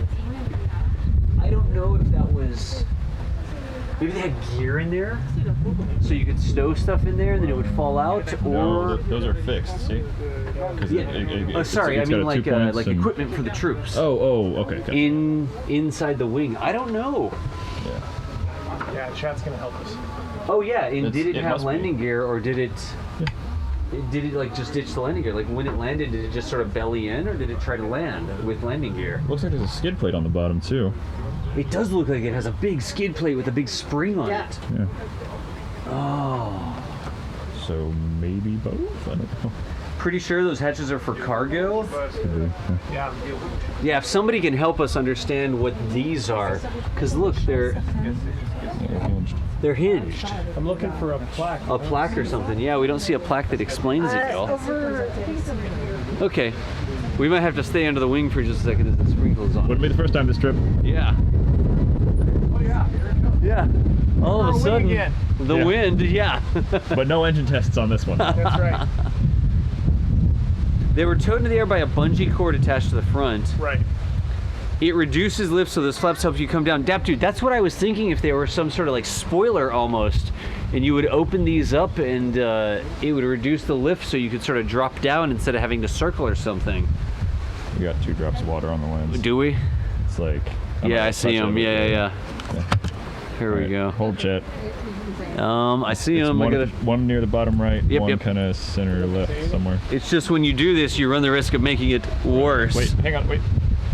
I don't know if that was... Maybe they had gear in there, so you could stow stuff in there and then it would fall out, or... No, those are fixed, see? 'Cause Yeah. Sorry, I it's mean got a 2 points like and- equipment for the troops. Oh, okay. Gotcha. Inside the wing. I don't know. Yeah. yeah, chat's gonna help us. Oh yeah, and It's- did it it have must be. landing gear, or did it? Did it like just ditch the landing gear? Like when it landed, did it just sort of belly in, or did it try to land with landing gear? Looks like there's a skid plate on the bottom too. It does look like it has a big skid plate with a big spring on it. Yeah. Oh, So maybe both? I don't know. pretty sure those hatches are for cargo. Could be. Yeah. Yeah. Yeah, if somebody can help us understand what these are, because look, Yeah, hinged. they're hinged. I'm looking for a plaque. A plaque or something. Yeah, we don't see a plaque that explains it, y'all. Okay, we might have to stay under the wing for just a second as the sprinkles on. Wouldn't be the first time this trip. Yeah. Oh yeah, here it comes. Yeah. All of a Wind sudden, again. the Yeah. wind, yeah. But no engine tests on this one. That's right. They were towed into the air by a bungee cord attached to the front. Right. It reduces lift, so those flaps help you come down. Dap, dude, that's what I was thinking, if they were some sort of like spoiler almost, and you would open these up and it would reduce the lift so you could sort of drop down instead of having to circle or something. We got 2 drops of water on the lens. Do we? It's like. Yeah, I see them. Yeah. Here we go. Hold chat. I see him. One near the bottom right, Yep, one yep. kind of center left somewhere. It's just when you do this, you run the risk of making it worse. Wait, hang on, wait.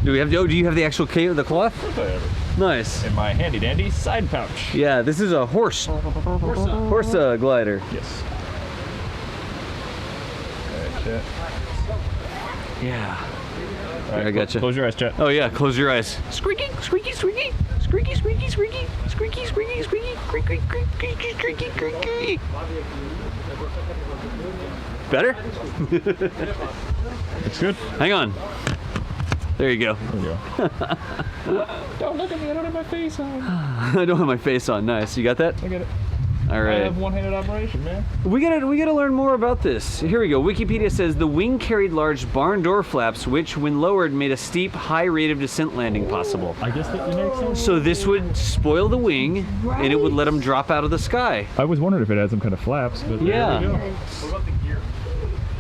Do we have? Oh, do you have the actual the cloth? Whatever. Nice. In my handy dandy side pouch. Yeah, this is a horse glider. Yes. Alright, chat. Yeah. Alright, I gotcha. Close your eyes, chat. Oh yeah, close your eyes. Squeaky, squeaky, squeaky, squeaky, squeaky, squeaky, squeaky, squeaky, squeaky, creaky, creaky, creaky, creaky. Better? It's good. Hang on. There you go. There we go. Don't look at me, I don't have my face on. I don't have my face on. Nice. You got that? I get it. All I right. have one-handed operation, man. We gotta learn more about this. Here we go. Wikipedia says the wing carried large barn door flaps, which, when lowered, made a steep, high rate of descent landing possible. I guess that makes sense. So this would spoil the wing, and it would let them drop out of the sky. I was wondering if it had some kind of flaps, but Yeah. there we go. What about the gear?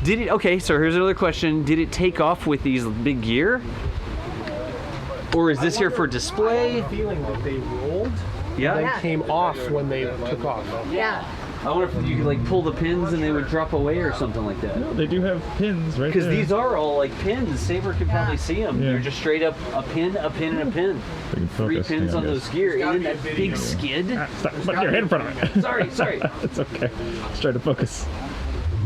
Did it? Okay, so here's another question. Did it take off with these big gear? Or is this here for I display? have a feeling that they rolled, Yeah. then came off when they took off. Yeah. I wonder if you could like pull the pins and they would drop away or something like that. No, they do have pins right there. Because these are all like pins. Saber could probably see them. Yeah. They're just straight up a pin, and a pin. We can Three focus. pins Hang on guys. those gear. And then be a that big video. skid. Stop, put your head in front of me. Sorry. It's okay. Just try to focus.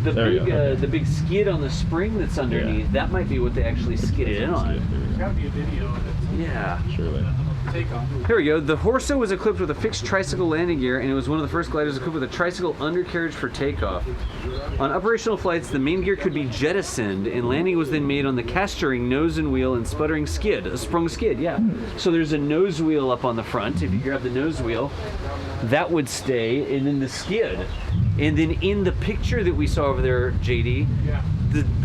The There we big, go. the big skid on the spring that's underneath. Yeah. That might be what they actually skidded in on. Here we There's got to be a video of it. Yeah. go. Surely. Take off. Here we go. The Horsa was equipped with a fixed tricycle landing gear, and it was one of the first gliders equipped with a tricycle undercarriage for takeoff. On operational flights, the main gear could be jettisoned, and landing was then made on the castoring nose and wheel and sputtering skid, a sprung skid, yeah. So there's a nose wheel up on the front. If you grab the nose wheel, that would stay, and then the skid. And then in the picture that we saw over there, JD, Yeah.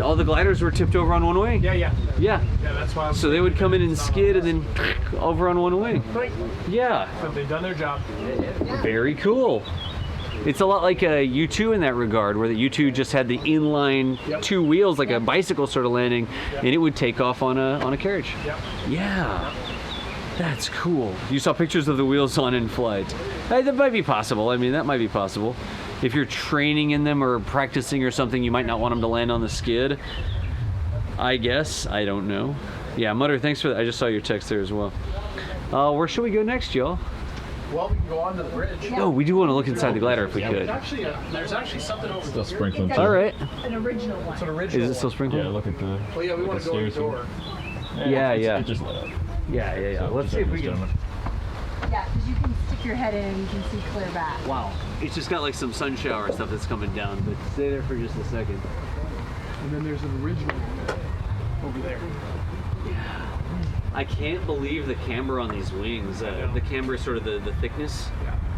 all the gliders were tipped over on one wing. Yeah. Yeah. Yeah, that's why I'm So they would come in and skid and then over on one wing. Yeah. But they've done their job. Very cool. It's a lot like a U2 in that regard, where the U2 just had the inline two wheels, like a bicycle sort of landing, and it would take off on a carriage. Yep. Yeah. That's cool. You saw pictures of the wheels on in flight. That might be possible. I mean, that might be possible. If you're training in them or practicing or something, you might not want them to land on the skid. I guess. I don't know. Yeah, Mutter, thanks for that. I just saw your text there as well. Where should we go next, y'all? Well, we can go on to the bridge. Oh, we do want to look inside the glider if we could. There's actually something over Still there. sprinkling. All right. An original one. It's an original. Is it still sprinkled? Yeah, look at the. Well, yeah, we want to go in the stairs door. Yeah, it's- yeah. It just lit up. Yeah. So, Let's just see if like we this, can. gentlemen. Yeah, because you can stick your head in and you can see clear back. Wow. It's just got like some sun shower stuff that's coming down, but stay there for just a second. And then there's an original over there. I can't believe the camber on these wings. The camber is sort of the thickness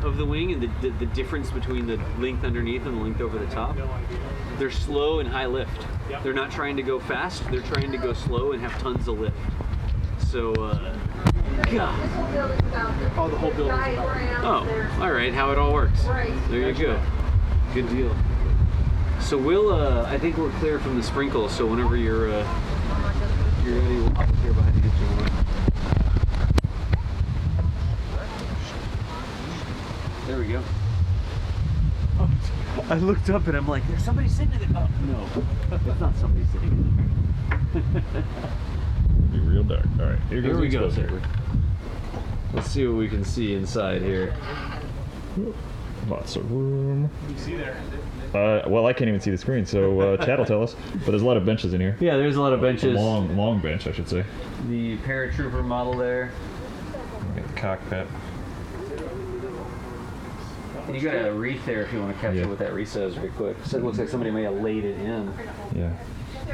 of the wing and the difference between the length underneath and the length over the top. No idea. They're slow and high lift. Yep. They're not trying to go fast. They're trying to go slow and have tons of lift. So, God. Oh, the whole building's about. Oh, all right. How it all works. There you go. Good deal. So we'll. I think we're clear from the sprinkle. So whenever you're ready, we'll pop up here behind you. Get you one. There we go. Oh, I looked up and I'm like, there's somebody sitting in there. Oh no, it's not somebody sitting in there. Be real dark. All right, here goes Here we the go, exposure. sir. Let's see what we can see inside here. Lots of room. You see there. Well, I can't even see the screen, so Chad will tell us. But there's a lot of benches in here. Yeah, there's a lot of benches. Long bench, I should say. The paratrooper model there. Got the cockpit. And you got a wreath there if you want to capture Yeah. what that wreath says very quick. So it looks like somebody may have laid it in. Yeah. All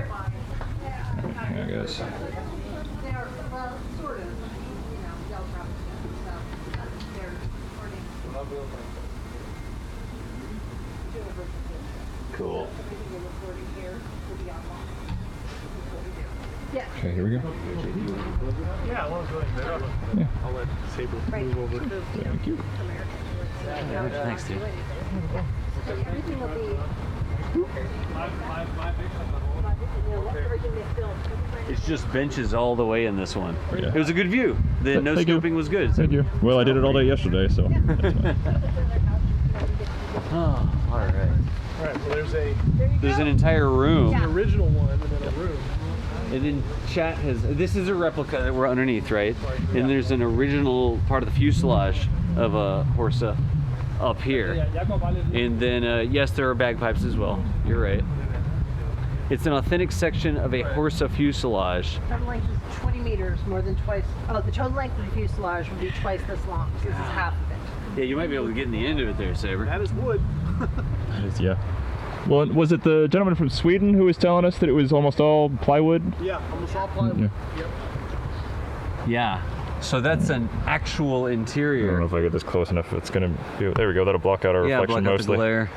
right, hang on, guys. Cool. Okay, here we go. Yeah, I want to go ahead. Yeah. I'll let Saber move over. Thank you. Thanks, dude. Everything will be It's just benches all the way in this one. Yeah. It was a good view. The no Thank you. scoping was good. Thank you. Well, I did it all day yesterday, so. That's fine. Oh, all right. All right, well, There's an entire room. the original one and then a room. And then chat has, this is a replica that we're underneath, right? And there's an original part of the fuselage of a Horsa up here. And then, yes, there are bagpipes as well. You're right. It's an authentic section of a Horsa fuselage. Total length is 20 meters, more than twice. Oh, the total length of the fuselage would be twice this long. So this is half of it. Yeah, you might be able to get in the end of it there, Saber. That is wood. That is, yeah. Well, was it the gentleman from Sweden who was telling us that it was almost all plywood? Yeah, almost all plywood. Yeah. Yep. Yeah. So that's an actual I don't know interior. if I get this close enough. It's gonna be. There we go. That'll block out our Yeah, reflection block out the mostly. glare.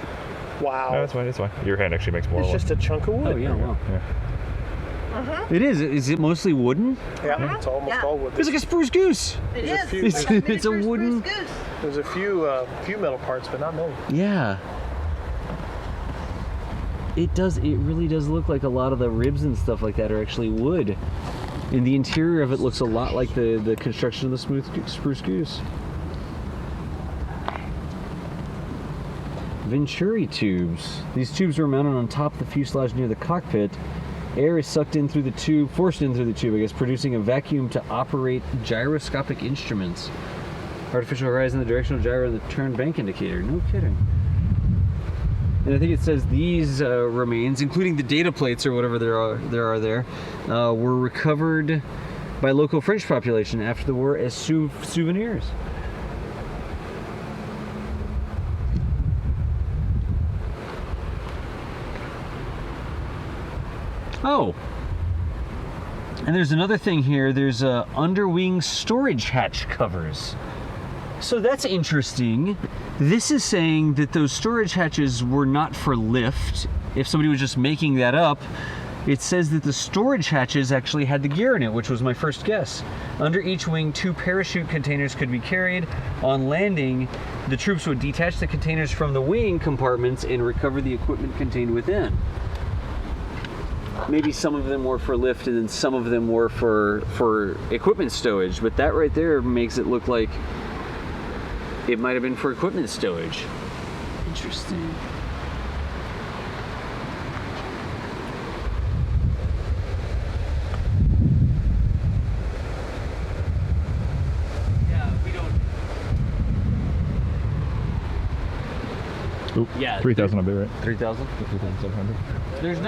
Wow. No, that's fine. That's fine. Your hand actually makes more. It's of just a chunk of wood. Oh, yeah, wow. Yeah. It is. Is it mostly wooden? Yeah, it's almost Yeah. all wood. It's like a spruce goose. It There's a is. few- It's like It's a miniature wooden- spruce goose. There's a few metal parts, but not many. Yeah. It does. It really does look like a lot of the ribs and stuff like that are actually wood. And the interior of it looks a lot like the construction of the spruce goose. Venturi tubes. These tubes were mounted on top of the fuselage near the cockpit. Air is sucked in through the tube, forced in through the tube, I guess, producing a vacuum to operate gyroscopic instruments. Artificial horizon, the directional gyro, and the turn bank indicator. No kidding. And I think it says these remains, including the data plates or whatever there are, were recovered by local French population after the war as souvenirs. Oh, and there's another thing here. There's underwing storage hatch covers. So that's interesting. This is saying that those storage hatches were not for lift. If somebody was just making that up, it says that the storage hatches actually had the gear in it, which was my first guess. Under each wing, 2 parachute containers could be carried. On landing, the troops would detach the containers from the wing compartments and recover the equipment contained within. Maybe some of them were for lift and then some of them were for equipment stowage, but that right there makes it look like it might have been for equipment stowage. Interesting. Yeah, we don't. Oop, Yeah, 3,000 a bit, right? 3,000? 3,700. There's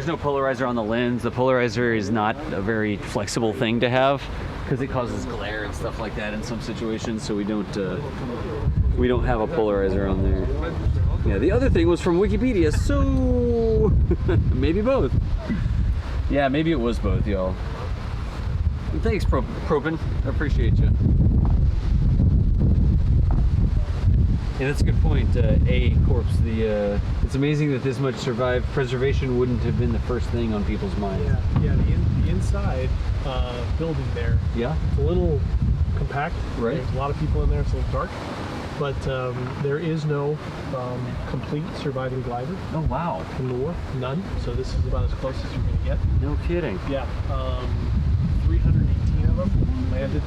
no polarizer on the lens. The polarizer is not a very flexible thing to have because it causes glare and stuff like that in some situations. So we don't have a polarizer on there. Yeah, the other thing was from Wikipedia, so maybe both. Yeah, maybe it was both, y'all. Thanks, Propin. I appreciate you. Yeah, that's a good point. A corpse. It's amazing that this much survived. Preservation wouldn't have been the first thing on people's minds. Yeah. The inside building there. Yeah. It's a little compact. Right. There's a lot of people in there. It's a little dark, but there is no complete surviving glider Oh wow. from the war. None. So this is about as close as you're going to get. No kidding. Yeah. 318 of them landed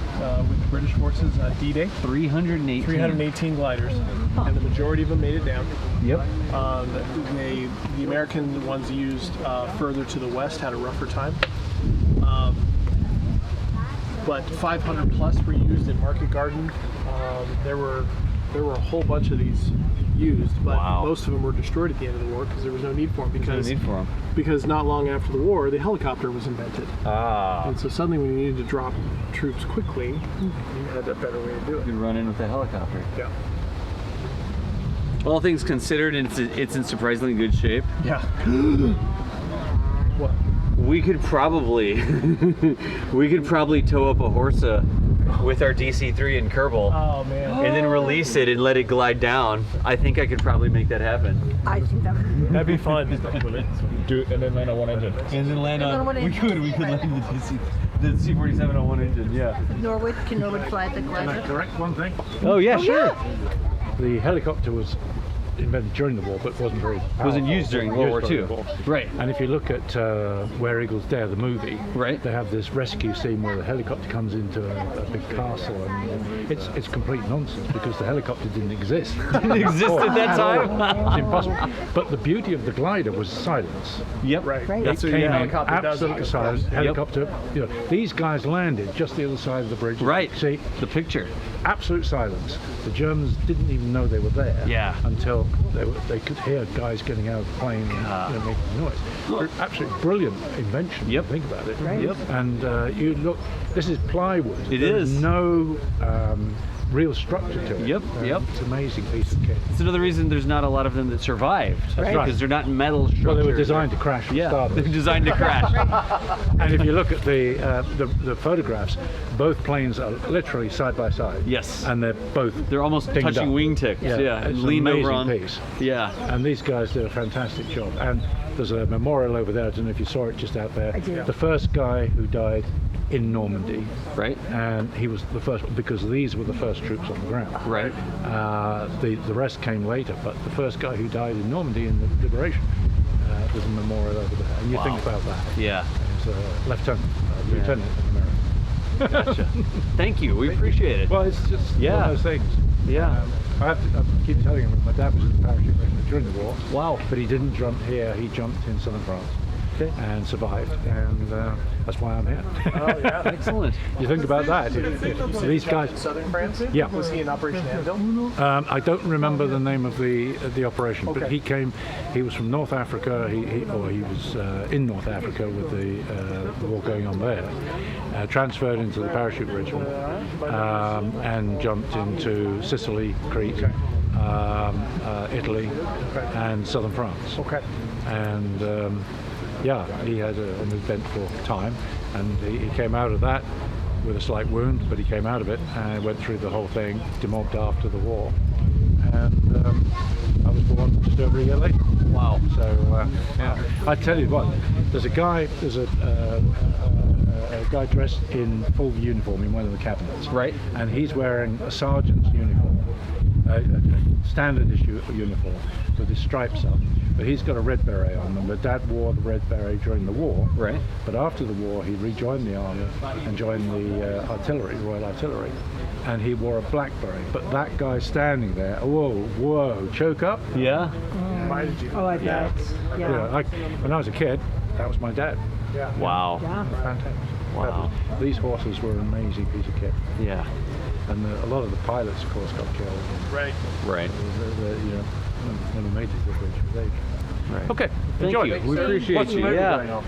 with the British forces D-Day. 318. 318 gliders, and the majority of them made it down. Yep. The American ones used further to the west had a rougher time. But 500 plus were used in Market Garden. There were a whole bunch of these used, but Wow. most of them were destroyed at the end of the war because there was no need for them. There's no need for them. Because not long after the war, the helicopter was invented. Ah. And so suddenly when you needed to drop troops quickly, you had a better way to do You it. could run in with a helicopter. Yeah. All things considered, it's in surprisingly good shape. Yeah. What? We could probably tow up a Horsa with our DC-3 and Kerbal. Oh man. And then release it and let it glide down. I think I could probably make that happen. I think that would be That'd be fun. Do and then land on one engine. And then land on one engine. We could land the C-47 on one engine, yeah. Norwood. Can Norwood fly the glider? Correct one thing. Oh yeah, sure. The helicopter was invented during the war, but wasn't very powerful. Wasn't used during World War II. Right. And if you look at Where Eagles Dare, the movie, Right. they have this rescue scene where the helicopter comes into a big castle, and it's complete nonsense because the helicopter didn't exist. Didn't exist at that time. It's impossible. But the beauty of the glider was silence. Yep. Right. Right. That's It what came a in helicopter does. absolutely silent. Helicopter. You know, these guys landed just the other side of the bridge. Right. See, The picture. absolute silence. The Germans didn't even know they were there. Yeah. Until they could hear guys getting out of the plane and making noise. Absolutely brilliant invention. Yep. Think about it. Right. Yep. And you look. This is plywood. It There's is. no real structure to it. Yep, yep. It's an amazing piece of kit. It's another reason there's not a lot of them that survived. Right. Because they're not metal structures. Well, they were designed to crash. For Yeah, they're starters. designed to crash. And if you look at the photographs, both planes are literally side by side. Yes. And they're both. They're almost dinged touching up. wingtips. Yeah, Yeah, it's and an leaned over amazing on. piece. Yeah. And these guys did a fantastic job. And there's a memorial over there. I don't know if you saw it just out there. I did. The first guy who died in Normandy. Right. And he was the first because these were the first troops on the ground. Right. The rest came later, but the first guy who died in Normandy in the liberation, there's a memorial over there. And you Wow. think about that. Yeah. He's a lieutenant in America. Gotcha. Thank you. We appreciate it. Well, it's just one Yeah. of those things. Yeah. I keep telling him my dad was in the parachute regiment during the war. Wow. But he didn't jump here. He jumped in southern France and survived, and that's why I'm here. Oh, yeah. Excellent. You think about that. If these guys. In southern France? Yeah. Was he in Operation Anvil? I don't remember the name of the operation, but Okay. he came. He was from North Africa. He was in North Africa with the war going on there. Transferred into the parachute regiment and jumped into Sicily, Crete, Italy, and southern France. Okay. And yeah, he had an eventful time, and he came out of that with a slight wound, but he came out of it and went through the whole thing, demobbed after the war, and I was born just over a year later. Wow. So yeah, I tell you what, there's a guy dressed in full uniform in one of the cabinets, Right. and he's wearing a sergeant's uniform, a standard issue uniform with his stripes up, but he's got a red beret on, and my dad wore the red beret during the war. Right. But after the war, he rejoined the army and joined the artillery, Royal Artillery, and he wore a black beret. But that guy standing there, whoa, choke up. Yeah. Reminded you. Oh, I bet. You know, when I was a kid, that was my dad. Yeah. Wow. Yeah. Fantastic. Wow. These horses were an amazing piece of kit, Yeah. and a lot of the pilots, of course, got killed. Right. Right. You know, when we made it to the bridge with age. Right. Okay, Thank enjoy you. it. We appreciate What's the you. movie Yeah. going on?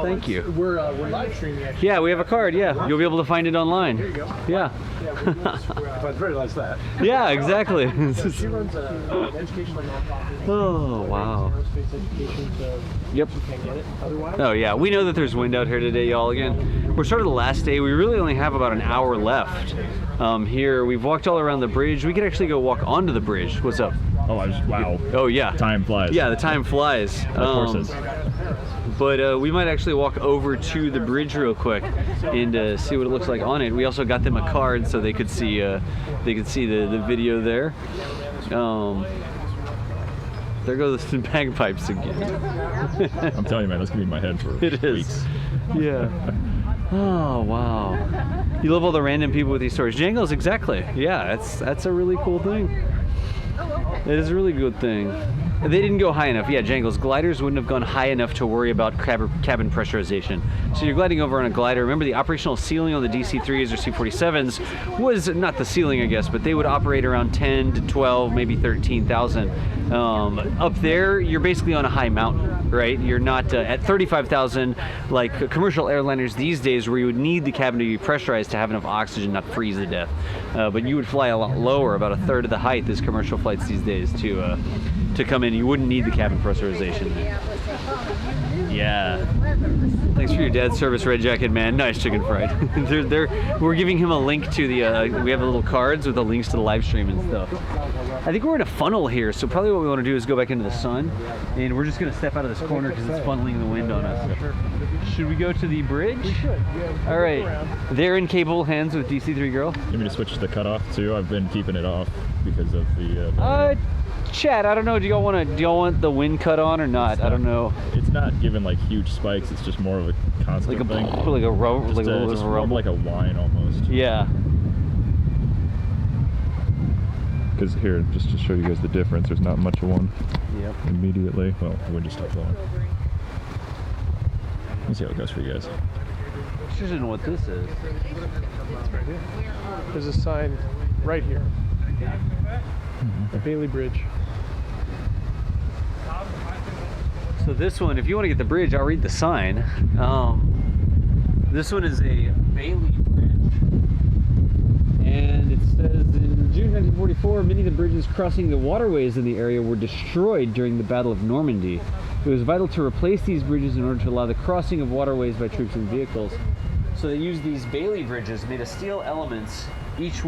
Thank you. We're live streaming actually. Yeah, we have a card. Yeah, you'll be able to find it online. There you go. Yeah. Yeah, we're doing this, If I'd realised that. Yeah, exactly. she runs an educational nonprofit. Oh, wow. Aerospace education, so Yep. you can't get it otherwise. Oh yeah, we know that there's wind out here today, y'all. Again, we're sort of the last day. We really only have about an hour left here. We've walked all around the bridge. We could actually go walk onto the bridge. What's up? Oh, wow. Oh yeah. Time flies. Yeah, the time flies. Of course it is. But we might actually walk over to the bridge real quick and see what it looks like on it. We also got them a card so they could see the video there. There go the bagpipes again. I'm telling you, man, that's gonna be in my head for It is. weeks. Yeah. Oh wow. You love all the random people with these stories. Jangles, exactly. Yeah, that's a really cool thing. It is a really good thing. They didn't go high enough. Yeah, Jangles, gliders wouldn't have gone high enough to worry about cabin pressurization. So you're gliding over on a glider. Remember, the operational ceiling on the DC-3s or C-47s was not the ceiling, I guess, but they would operate around 10 to 12, maybe 13,000. Up there, you're basically on a high mountain, right? You're not at 35,000 like commercial airliners these days, where you would need the cabin to be pressurized to have enough oxygen not freeze to death. But you would fly a lot lower, about a third of the height as commercial flights these days to come in. You wouldn't need the cabin pressurization. Yeah. Thanks for your dad's service, Red Jacket Man. Nice chicken fried. We're giving him a link to the. We have little cards with the links to the live stream and stuff. I think we're in a funnel here, so probably what we want to do is go back into the sun, and we're just going to step out of this corner because it's funneling the wind on us. Should we go to the bridge? We should. Yeah, all right. They're in capable hands with DC-3 Girl. You want me to switch the cutoff too? I've been keeping it off because of the. Chad, I don't know. Do y'all want the wind cut on or not? I don't know. It's not given like huge spikes. It's just more of a constant Like a thing. like a rumble, like a little bit Just of a more rumble. like a whine almost. Yeah. Because here, just to show you guys the difference, there's not much of one Yep. immediately. Well, the wind just stopped blowing. Let's see how it goes for you guys. I just don't know what this is. Right here. There's a sign right here. The Bailey Bridge. So this one, if you want to get the bridge, I'll read the sign. This one is a Bailey Bridge, and it says in June 1944, many of the bridges crossing the waterways in the area were destroyed during the Battle of Normandy. It was vital to replace these bridges in order to allow the crossing of waterways by troops and vehicles. So they used these Bailey bridges made of steel elements. Each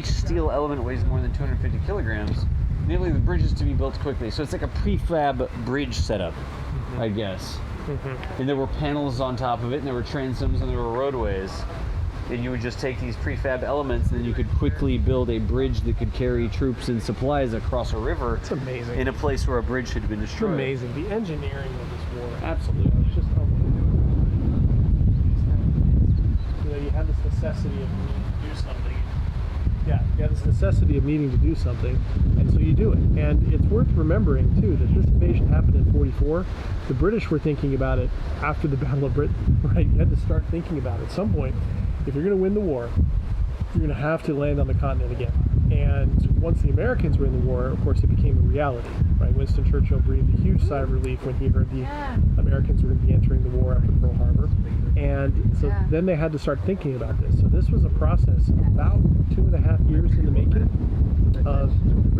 steel element weighs more than 250 kilograms, enabling the bridges to be built quickly. So it's like a prefab bridge setup, I guess. And there were panels on top of it, and there were transoms, and there were roadways. And you would just take these prefab elements, and then you could quickly build a bridge that could carry troops and supplies across a river. It's amazing. In a place where a bridge had been It's destroyed. amazing. The engineering of this war. Absolutely. It's just unbelievable. You have this necessity of needing to do something. Yeah, you have this necessity of needing to do something, and so you do it. And it's worth remembering, too, that this invasion happened in 44. The British were thinking about it after the Battle of Britain, right? You had to start thinking about it at some point. If you're going to win the war, you're going to have to land on the continent again. And once the Americans were in the war, of course, it became a reality, right? Winston Churchill breathed a huge sigh of relief when he heard the Americans were going to be entering the war after Pearl Harbor. And so then they had to start thinking about this. So this was a process about 2.5 years in the making of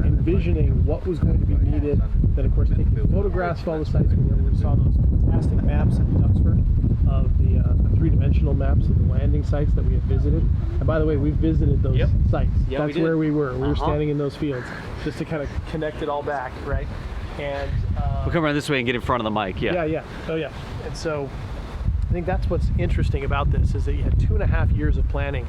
envisioning what was going to be needed. Then, of course, taking photographs of all the sites. We saw those fantastic maps at Duxford of the three-dimensional maps of the landing sites that we had visited. And by the way, we visited those sites. Yeah, That's we did. where we were. We were standing in those fields just to kind of connect it all back, right? And We'll come around this way and get in front of the mic. yeah. Oh, yeah. And so I think that's what's interesting about this is that you had 2.5 years of planning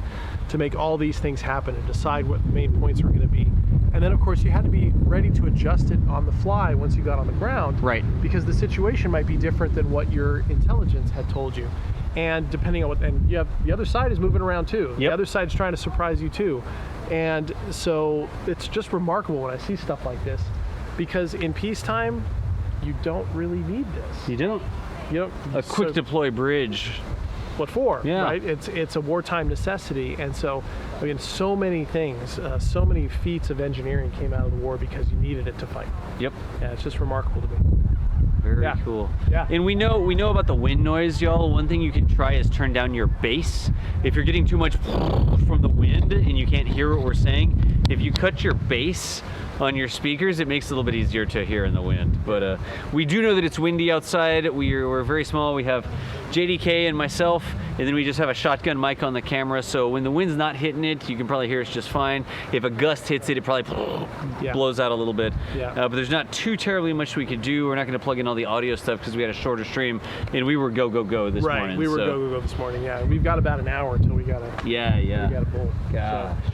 to make all these things happen and decide what the main points were going to be. And then, of course, you had to be ready to adjust it on the fly once you got on the ground. Right. Because the situation might be different than what your intelligence had told you. And depending on and you have the other side is moving around too. The other side's trying to surprise you too. And so it's just remarkable when I see stuff like this, because in peacetime, you don't really need this. You don't. You don't. A quick deploy bridge. What for? Yeah. Right. It's a wartime necessity, and so I mean, so many things, so many feats of engineering came out of the war because you needed it to fight. Yep. Yeah, it's just remarkable to me. Very cool. Yeah. And we know about the wind noise, y'all. One thing you can try is turn down your bass. If you're getting too much from the wind and you can't hear what we're saying, if you cut your bass on your speakers, it makes it a little bit easier to hear in the wind. But we do know that it's windy outside. We're very small. We have JDK and myself, and then we just have a shotgun mic on the camera. So when the wind's not hitting it, you can probably hear us just fine. If a gust hits it, it probably blows out a little bit. Yeah. But there's not too terribly much we could do. We're not going to plug in all the audio stuff because we had a shorter stream, and we were go this Right. morning. We were go this morning. Yeah. We've got about an hour until we got to. Yeah. We got to pull. Gosh. So,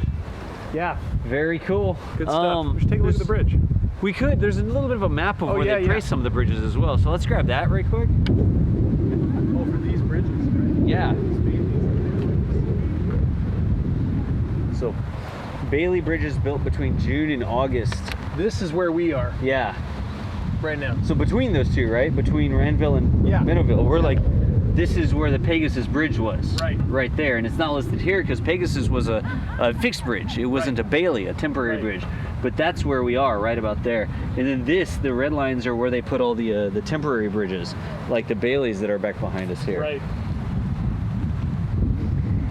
yeah. Very cool. Good stuff. We should take a look at the bridge. We could. There's a little bit of a map of where yeah, they place some of the bridges as well. So let's grab that right quick. Oh, for these bridges. Right? Yeah. So Bailey Bridge is built between June and August. This is where we are Yeah. right now. So between those two, right? Between Ranville and Yeah. Meadowville, we're like, this is where the Pegasus Bridge was. Right. Right there. And it's not listed here because Pegasus was a fixed bridge. It wasn't a Bailey, a temporary bridge. But that's where we are, right about there. And then the red lines are where they put all the temporary bridges, like the Baileys that are back behind us here. Right.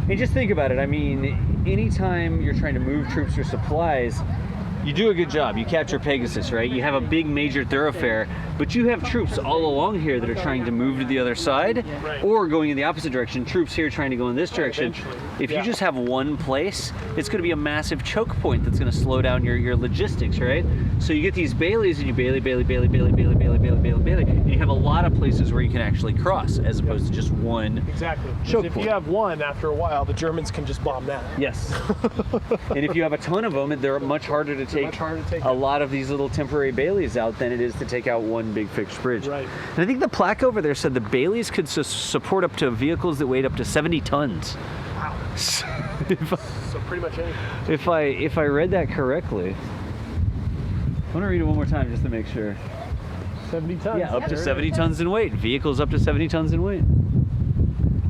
And just think about it. I mean, anytime you're trying to move troops or supplies, you do a good job. You capture Pegasus, right? You have a big major thoroughfare, but you have troops all along here that are trying to move to the other side or going in the opposite direction. Troops here trying to go in this direction. If you just have one place, it's going to be a massive choke point that's going to slow down your logistics, right? So you get these Baileys and you Bailey, and you have a lot of places where you can actually cross as opposed to just one. Exactly. Choke If point. you have one, after a while, the Germans can just bomb that. Yes. And if you have a ton of them, they're much harder to take much harder to take a out. lot of these little temporary Baileys out than it is to take out one big fixed bridge. Right. And I think the plaque over there said the Baileys could support up to vehicles that weighed up to 70 tons. Wow. So So pretty much anything. if I read that correctly, I want to read it one more time just to make sure. 70 tons. Yeah, up to There it 70 is. tons in weight. Vehicles up to 70 tons in weight.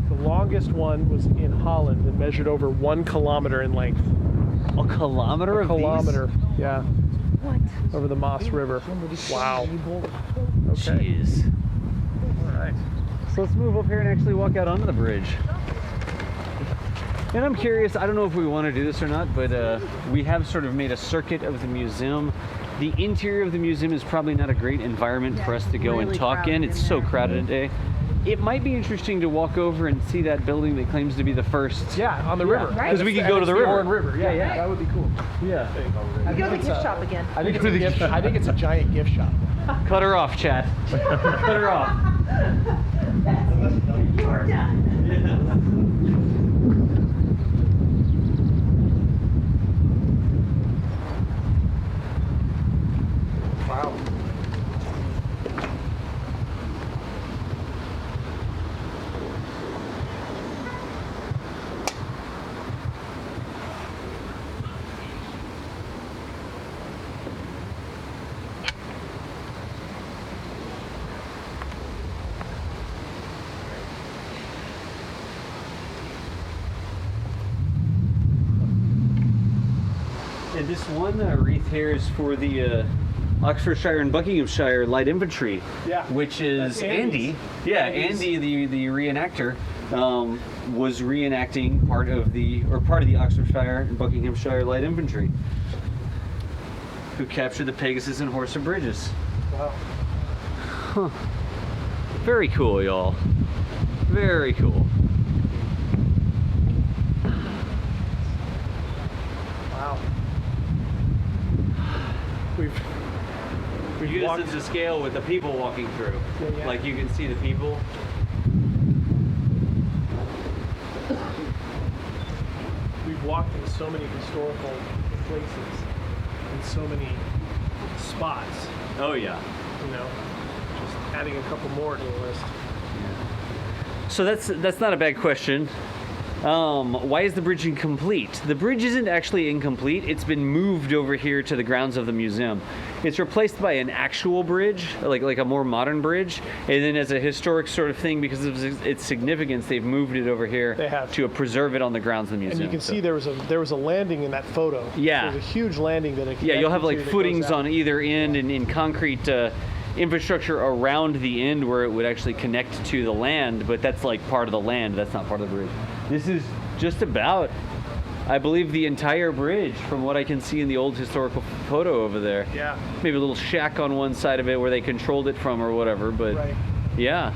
The longest one was in Holland and measured over 1 kilometer in length. A kilometer of Kilometer. Yeah. What? Over the Maas River. Wow. these? Okay. Jeez. All right. So let's move up here and actually walk out onto the bridge. And I'm curious, I don't know if we want to do this or not, but we have sort of made a circuit of the museum. The interior of the museum is probably not a great environment for us to go and really talk in. crowded It's in so there. crowded today. It might be interesting to walk over and see that building that claims to be the first. Yeah, on the Yeah, river. right. 'Cause we could go to And the it's river. Oran River. Yeah, Yeah. that would be cool. Yeah. We go to the it's gift a- shop again. I think it's a gift. I think it's a giant gift shop. Cut her off, chat. Cut her off. You're done. Wow. And this one wreath here is for the Oxfordshire and Buckinghamshire Light Infantry, Yeah. which is That's Andy's. Andy. Yeah, Andy's. Andy, the reenactor, was reenacting part of the Oxfordshire and Buckinghamshire Light Infantry, who captured the Pegasus and Horse and Bridges. Wow. Very cool, y'all. Very cool. Wow. We've You get a walked. sense of scale with the people walking through. Yeah, yeah. Like you can see the people. We've walked in so many historical places and so many spots. Oh yeah. You know, just adding a couple more to the list. So that's not a bad question. Why is the bridge incomplete? The bridge isn't actually incomplete. It's been moved over here to the grounds of the museum. It's replaced by an actual bridge, like a more modern bridge. And then as a historic sort of thing, because of its significance, they've moved it over here They have. to preserve it on the grounds of the And museum. you can So- see there was a landing in that photo. Yeah. There's a huge landing that it Yeah, you'll have connected like to that footings goes out. on either end and in concrete infrastructure around the end where it would actually connect to the land, but that's like part of the land. That's not part of the bridge. This is just about, I believe, the entire bridge from what I can see in the old historical photo over there. Yeah. Maybe a little shack on one side of it where they controlled it from or whatever, but Right. yeah.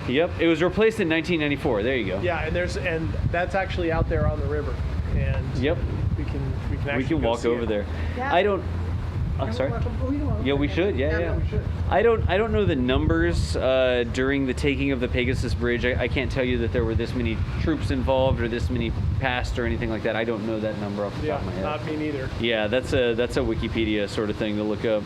Yep, it was replaced in 1994. There you go. Yeah, and that's actually out there on the river, and Yep. we can actually We can go walk see over it. there. Yeah. I don't. Oh, sorry. Yeah, we should. Yeah. we should. I don't know the numbers during the taking of the Pegasus Bridge. I can't tell you that there were this many troops involved or this many passed or anything like that. I don't know that number off the Yeah, top of my head. not me neither. Yeah, that's a Wikipedia sort of thing to look up.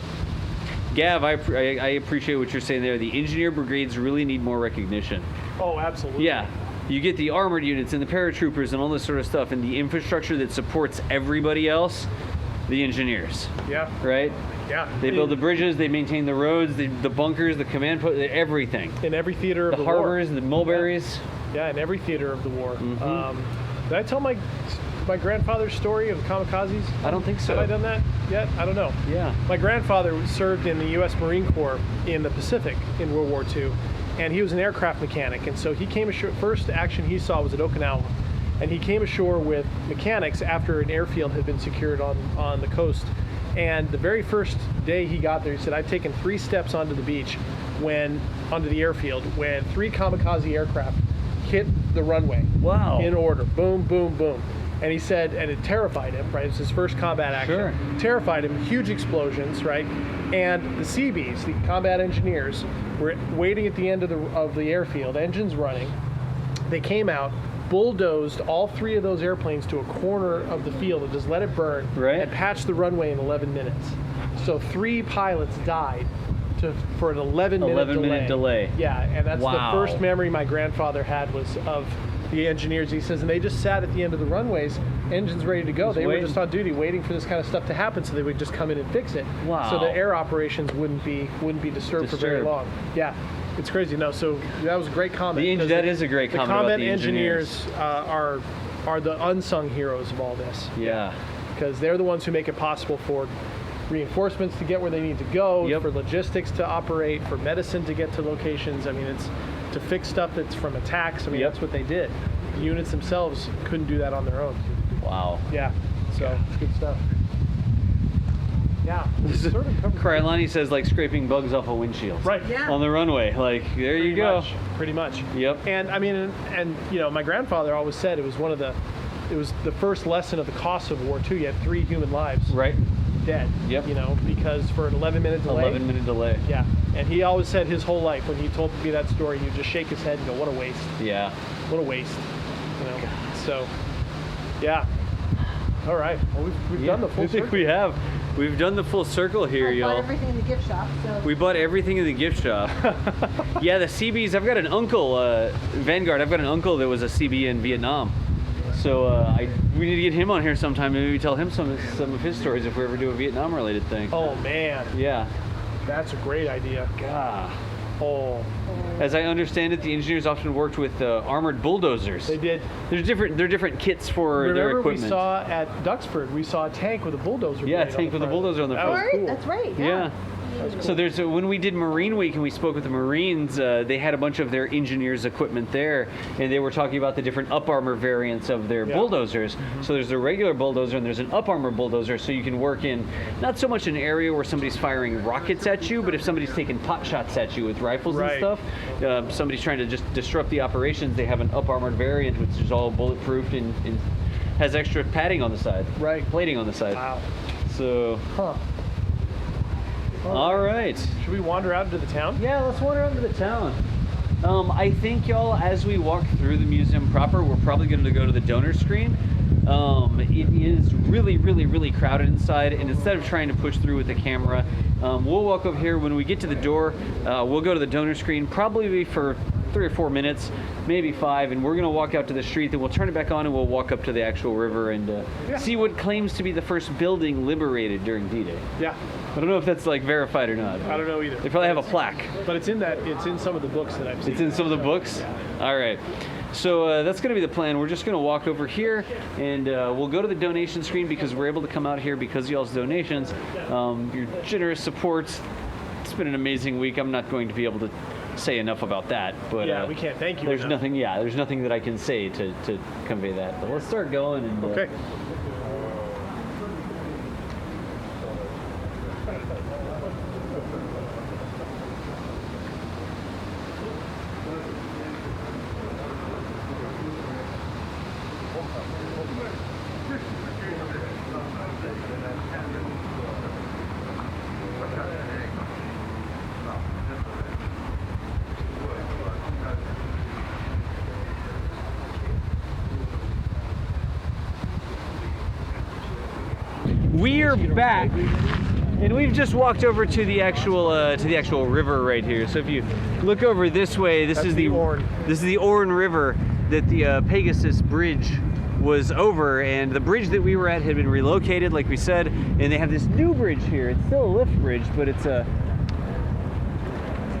Gav, I appreciate what you're saying there. The engineer brigades really need more recognition. Oh, absolutely. Yeah. You get the armored units and the paratroopers and all this sort of stuff, and the infrastructure that supports everybody else, the engineers, Yeah. right? Yeah. They build the bridges, they maintain the roads, the bunkers, the command post, everything. in every theater of The the war. harbors, the mulberries. Yeah, in every theater of the war. Mm-hmm. Did I tell my grandfather's story of Kamikazes? I don't think so. Have I done that yet? I don't know. Yeah. My grandfather served in the U.S. Marine Corps in the Pacific in World War II, and he was an aircraft mechanic. And so he came ashore. First action he saw was at Okinawa, and he came ashore with mechanics after an airfield had been secured on the coast. And the very first day he got there, he said, "I've taken 3 steps onto the beach, onto the airfield, when 3 kamikaze aircraft hit the runway. Wow. In order, boom, boom, boom." And he said, and it terrified him, right? It's his first combat action. Sure. Terrified him, huge explosions, right? And the Seabees, the combat engineers, were waiting at the end of the airfield, engines running. They came out, bulldozed all 3 of those airplanes to a corner of the field and just let it burn, Right. and patched the runway in 11 minutes. So 3 pilots died for an 11-minute delay. Yeah, and that's Wow. the first memory my grandfather had was of the engineers. He says, and they just sat at the end of the runways, engines ready to go. They were just on duty waiting for this kind of stuff to happen, so they would just come in and fix it. Wow. So the air operations wouldn't be disturbed for very long. Yeah, it's crazy. No, so that was a great comment. That is a great comment The about combat the engineers. are the unsung heroes of all this. Yeah. Because they're the ones who make it possible for reinforcements to get where they need to go, Yep. for logistics to operate, for medicine to get to locations. I mean, it's to fix stuff that's from attacks. I mean, Yep. that's what they did. The units themselves couldn't do that on their own. Wow. Yeah, so it's good stuff. Yeah, it's sort of covered. Krylani says like scraping bugs off a windshield. Right. Yeah. On the runway. Like, there you go. Pretty much. Yep. And I mean, and you know, my grandfather always said it was the first lesson of the cost of war too. You had 3 human lives Right. dead. Yep. You know, because for an 11-minute delay. 11-minute delay. Yeah, and he always said his whole life when he told me that story, he'd just shake his head and go, "What a waste! Yeah. What a waste!" You know. So, yeah. All right. Well, we've done the full I think circle. we have. We've done the full circle here, I bought y'all. everything in the gift shop. So We bought everything in the gift shop. Yeah, the CBs. I've got an uncle, Vanguard. I've got an uncle that was a CB in Vietnam. So we need to get him on here sometime and maybe tell him some of his stories if we ever do a Vietnam-related thing. Oh man, Yeah. that's a great idea. God. Oh, As I understand it, the engineers often worked with armored bulldozers. they did. They're different kits for their Remember we equipment. saw at Duxford, we saw a tank with a bulldozer. Yeah, a blade on tank the with a front. bulldozer on the That front. was right, cool. that's right. Yeah. So there's when we did Marine Week and we spoke with the Marines, they had a bunch of their engineers' equipment there, and they were talking about the different up armor variants of their Yeah. bulldozers. So there's a regular bulldozer and there's an up armor bulldozer, so you can work in not so much an area where somebody's firing rockets at you, but if somebody's taking pot shots at you with rifles Right. and stuff, somebody's trying to just disrupt the operations, they have an up armored variant which is all bulletproof and has extra padding on the side, Right. plating on the side. Wow. So, Huh. all right. Should we wander out into the town? Yeah, let's wander out into the town. I think, y'all, as we walk through the museum proper, we're probably going to go to the donor screen. It is really, really, really crowded inside, and instead of trying to push through with the camera, we'll walk over here. When we get to the door, we'll go to the donor screen, probably for 3 or 4 minutes, maybe 5, and we're going to walk out to the street, then we'll turn it back on and we'll walk up to the actual river and see what claims to be the first building liberated during D-Day. Yeah. I don't know if that's like verified or not. I don't know either. They probably have a plaque. But it's in some of the books that I've seen. It's in some of the books? All right. So that's going to be the plan. We're just going to walk over here and we'll go to the donation screen because we're able to come out here because of y'all's donations. Your generous support. It's been an amazing week. I'm not going to be able to say enough about that, but Yeah, we can't thank you there's enough. nothing that I can say to convey that. But let's start going and Okay. we're back, and we've just walked over to the actual river right here. So if you look over this way, this That's is the Orne. This is the Orne River that the Pegasus Bridge was over, and the bridge that we were at had been relocated, like we said, and they have this new bridge here. It's still a lift bridge, but it's a.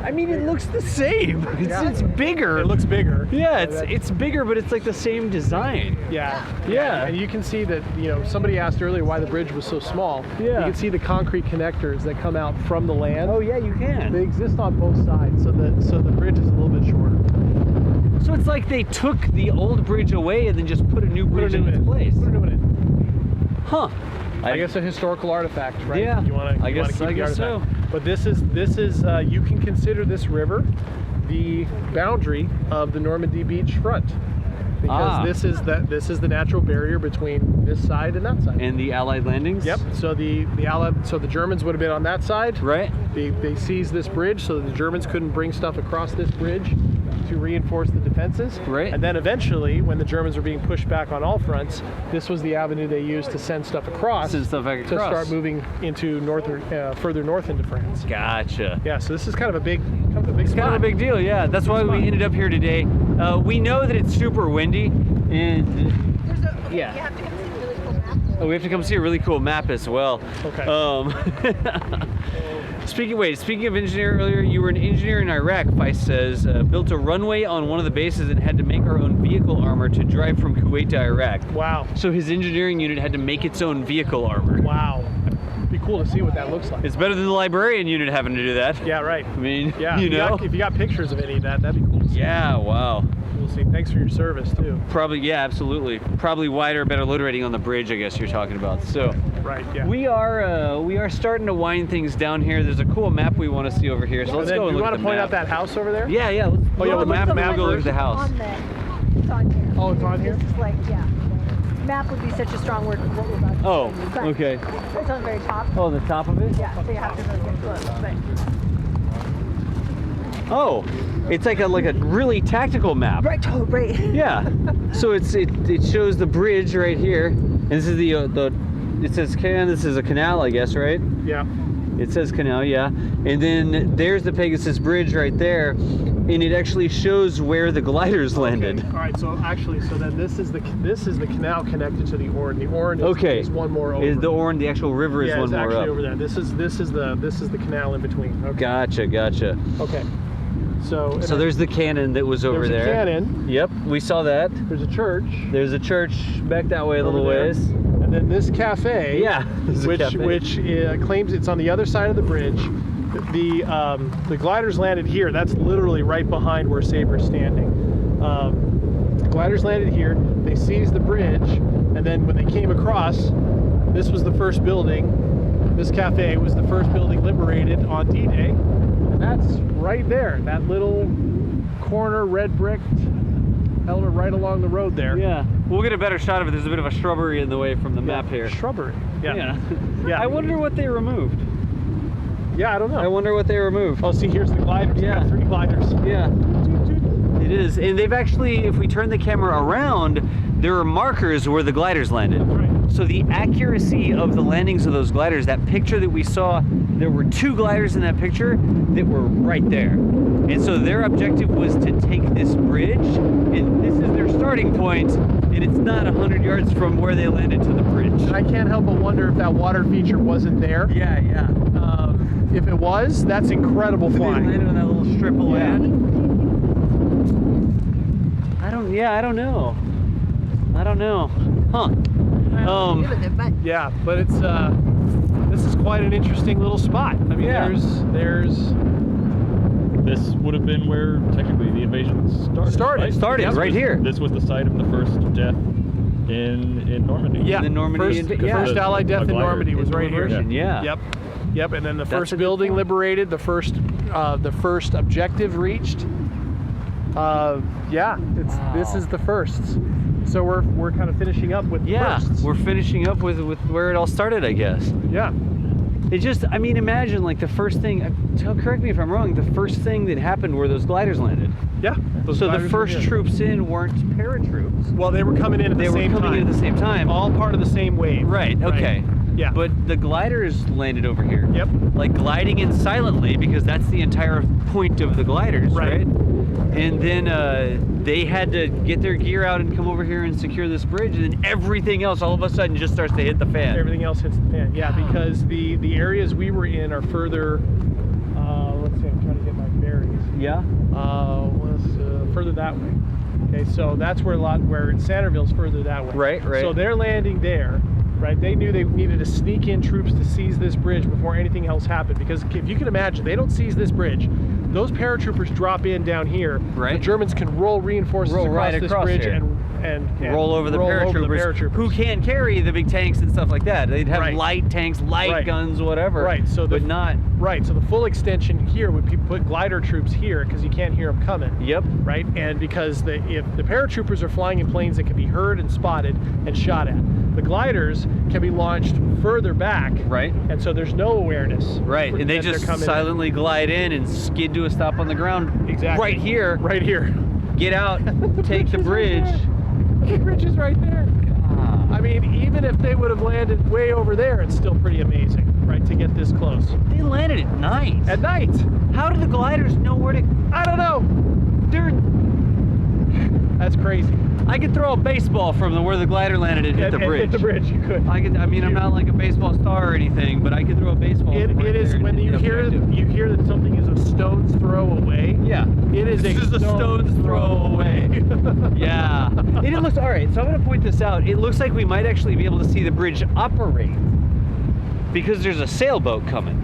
I mean, it looks the same. It's bigger. It looks bigger. Yeah, it's bigger, but it's like the same design. Yeah. Yeah. And you can see that, somebody asked earlier why the bridge was so small. Yeah. You can see the concrete connectors that come out from the land. Oh yeah, you can. They exist on both sides, so the bridge is a little bit shorter. So it's like they took the old bridge away and then just put a new bridge in its place. Put a new one in. Huh. I guess a historical artifact, right? Yeah, You want to I guess keep the so. artifact. But this is you can consider this river the boundary of the Normandy beach front, because this is the natural barrier between this side and that side. And the Allied landings? Yep. So the Germans would have been on that side. Right. They seized this bridge, so the Germans couldn't bring stuff across this bridge to reinforce the defenses. Right. And then eventually, when the Germans were being pushed back on all fronts, this was the avenue they used to send stuff across. Send stuff back to across. start moving into further north into France. Gotcha. Yeah, so this is kind of a big It's kind of a big deal, yeah. That's why we ended up here today. We know that it's super windy, and yeah. You have to come see a really cool map. Oh, we have to come see a really cool map as well. Okay. Speaking of engineer, earlier you were an engineer in Iraq. Feist says built a runway on one of the bases and had to make our own vehicle armor to drive from Kuwait to Iraq. Wow. So his engineering unit had to make its own vehicle armor. Wow. It'd be cool to see what that looks like. It's better than the librarian unit having to do that. Yeah, right. I mean, Yeah, you know. if you got pictures of any of that, that'd be cool to see. Yeah. Wow. We'll see. Thanks for your service too. Probably. Yeah. Absolutely. Probably wider, better load rating on the bridge. I guess you're talking about. So. Right. Yeah. We are starting to wind things down here. There's a cool map we want to see over here. So let's then, go do and you look want at to the point map. out that house over there? Yeah, yeah. Let's Oh, yeah, go the map map go look at first. the house. It's on here. Oh, it's on here? This is like, yeah. Map would be such a strong word for what we're about to Oh, show you, but okay. It's on the very top. Oh, the top of it? Yeah, so you have to really get close. But Oh, it's like a really tactical map. right, oh, right. Yeah. So it shows the bridge right here, and this is the it says this is a canal, I guess, right? Yeah. It says canal, yeah. And then there's the Pegasus Bridge right there, and it actually shows where the gliders landed. Okay. All right. So actually, then this is the canal connected to the Orne. The Orne is one more over. Is the Orne, the actual river is yeah, one it's more actually up. over there. This is the canal in between. Okay. Gotcha. Okay. So there's the cannon that was over there's there. a cannon. Yep, we saw that. There's a church. There's a church back that way a little over there. ways. And then this cafe. Yeah, there's a cafe. which claims it's on the other side of the bridge. The gliders landed here. That's literally right behind where Saber's standing. The gliders landed here. They seized the bridge, and then when they came across, this was the first building. This cafe was the first building liberated on D-Day. And that's right there. That little corner, red bricked element right along the road there. Yeah, we'll get a better shot of it. There's a bit of a shrubbery in the way from the map here. Shrubbery. Yeah. Yeah. I wonder what they removed. Yeah, I don't know. I wonder what they removed. Oh, see, here's the gliders. Yeah. We got 3 gliders. Yeah. It is, and they've actually, if we turn the camera around, there are markers where the gliders landed. Right. So the accuracy of the landings of those gliders, that picture that we saw, there were 2 gliders in that picture that were right there. And so their objective was to take this bridge, and this is their starting point, and it's not 100 yards from where they landed to the bridge. I can't help but wonder if that water feature wasn't there. Yeah. If it was, that's incredible They flying. landed on that little strip of land. I don't know. Huh. Yeah, but it's this is quite an interesting little spot. I mean, Yeah. there's This would have been where technically the invasion started. Started Yep. right here. This was the site of the first death in Normandy. yeah, The Normandy first, yeah. first Allied death in glider. Normandy was right here. Yeah. Yep, and then the That's a first good building point. liberated, the first objective reached. This is the first. So we're kind of finishing up with the Yeah, firsts. we're finishing up with where it all started, I guess. Yeah. It just, I mean, imagine like the first thing, correct me if I'm wrong, the first thing that happened were those gliders landed. Yeah. those So the gliders were first here. troops in weren't paratroops. Well, they were coming in at They the were same coming time. in at the same time. All part of the same wave. Right, okay. Yeah. But the gliders landed over here. Yep. Like gliding in silently, because that's the entire point of the gliders, Right. right? And then they had to get their gear out and come over here and secure this bridge, and then everything else all of a sudden just starts to hit the fan. Everything else hits the fan. Yeah, because the areas we were in are further. Let's see. I'm trying to get my bearings. Yeah. Further that way. Okay, so that's where Centerville's further that way. Right. So they're landing there, right? They knew they needed to sneak in troops to seize this bridge before anything else happened. Because if you can imagine, they don't seize this bridge. Those paratroopers drop in down here. Right. The Germans can roll reinforcements Roll across right this across bridge here. and roll over the paratroopers, who can't carry the big tanks and stuff like that. They'd have light tanks, light guns, whatever. Right. So but not. Right. So the full extension here would be put glider troops here because you can't hear them coming. Yep. Right. And because if the paratroopers are flying in planes that can be heard and spotted and shot at, the gliders can be launched further back. Right. And so there's no awareness. Right. And they just silently glide in and skid to a stop on the ground. Exactly. Right here. Right here. Get out. Take the bridge. The bridge is right there. I mean, even if they would have landed way over there, it's still pretty amazing, right, to get this close. They landed at night. At night. How do the gliders know where to? I don't know. That's crazy. I could throw a baseball from where the glider landed and hit the bridge. Hit the bridge, you could. I mean, I'm not like a baseball star or anything, but I could throw a baseball. It is when you hear that something is a stone's throw away. Yeah. It is a stone's throw away. Yeah. And it looks all right. So I'm going to point this out. It looks like we might actually be able to see the bridge operate because there's a sailboat coming.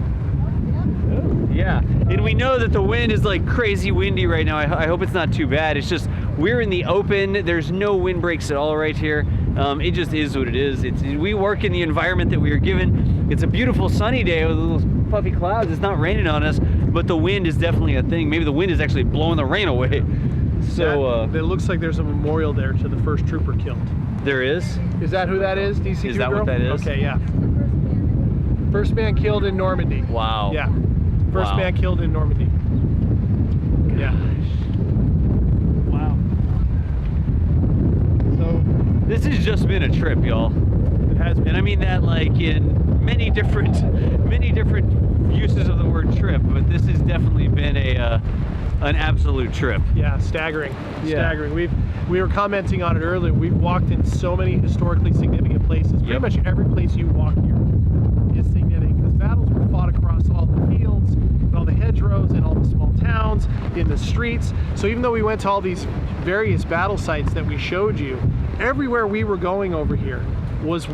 Yeah, and we know that the wind is like crazy windy right now. I hope it's not too bad. It's just we're in the open. There's no wind breaks at all right here. It just is what it is. We work in the environment that we are given. It's a beautiful sunny day with little puffy clouds. It's not raining on us, but the wind is definitely a thing. Maybe the wind is actually blowing the rain away. So it looks like there's a memorial there to the first trooper killed. There is? Is that who that is? DC2 Is that girl? what that is? Okay, yeah. First man killed in Normandy. Wow. Yeah. First man killed in Normandy. Yeah. Wow. So this has just been a trip, y'all. it has been. And I mean that like in many different uses of the word trip, but this has definitely been an absolute trip. Yeah, staggering. Staggering. We were commenting on it earlier. We've walked in so many historically significant places. Pretty much every place you walk here is significant because battles were fought across all the fields, and all the hedgerows, and all the small towns, in the streets. So even though we went to all these various battle sites that we showed you, everywhere we were going over here was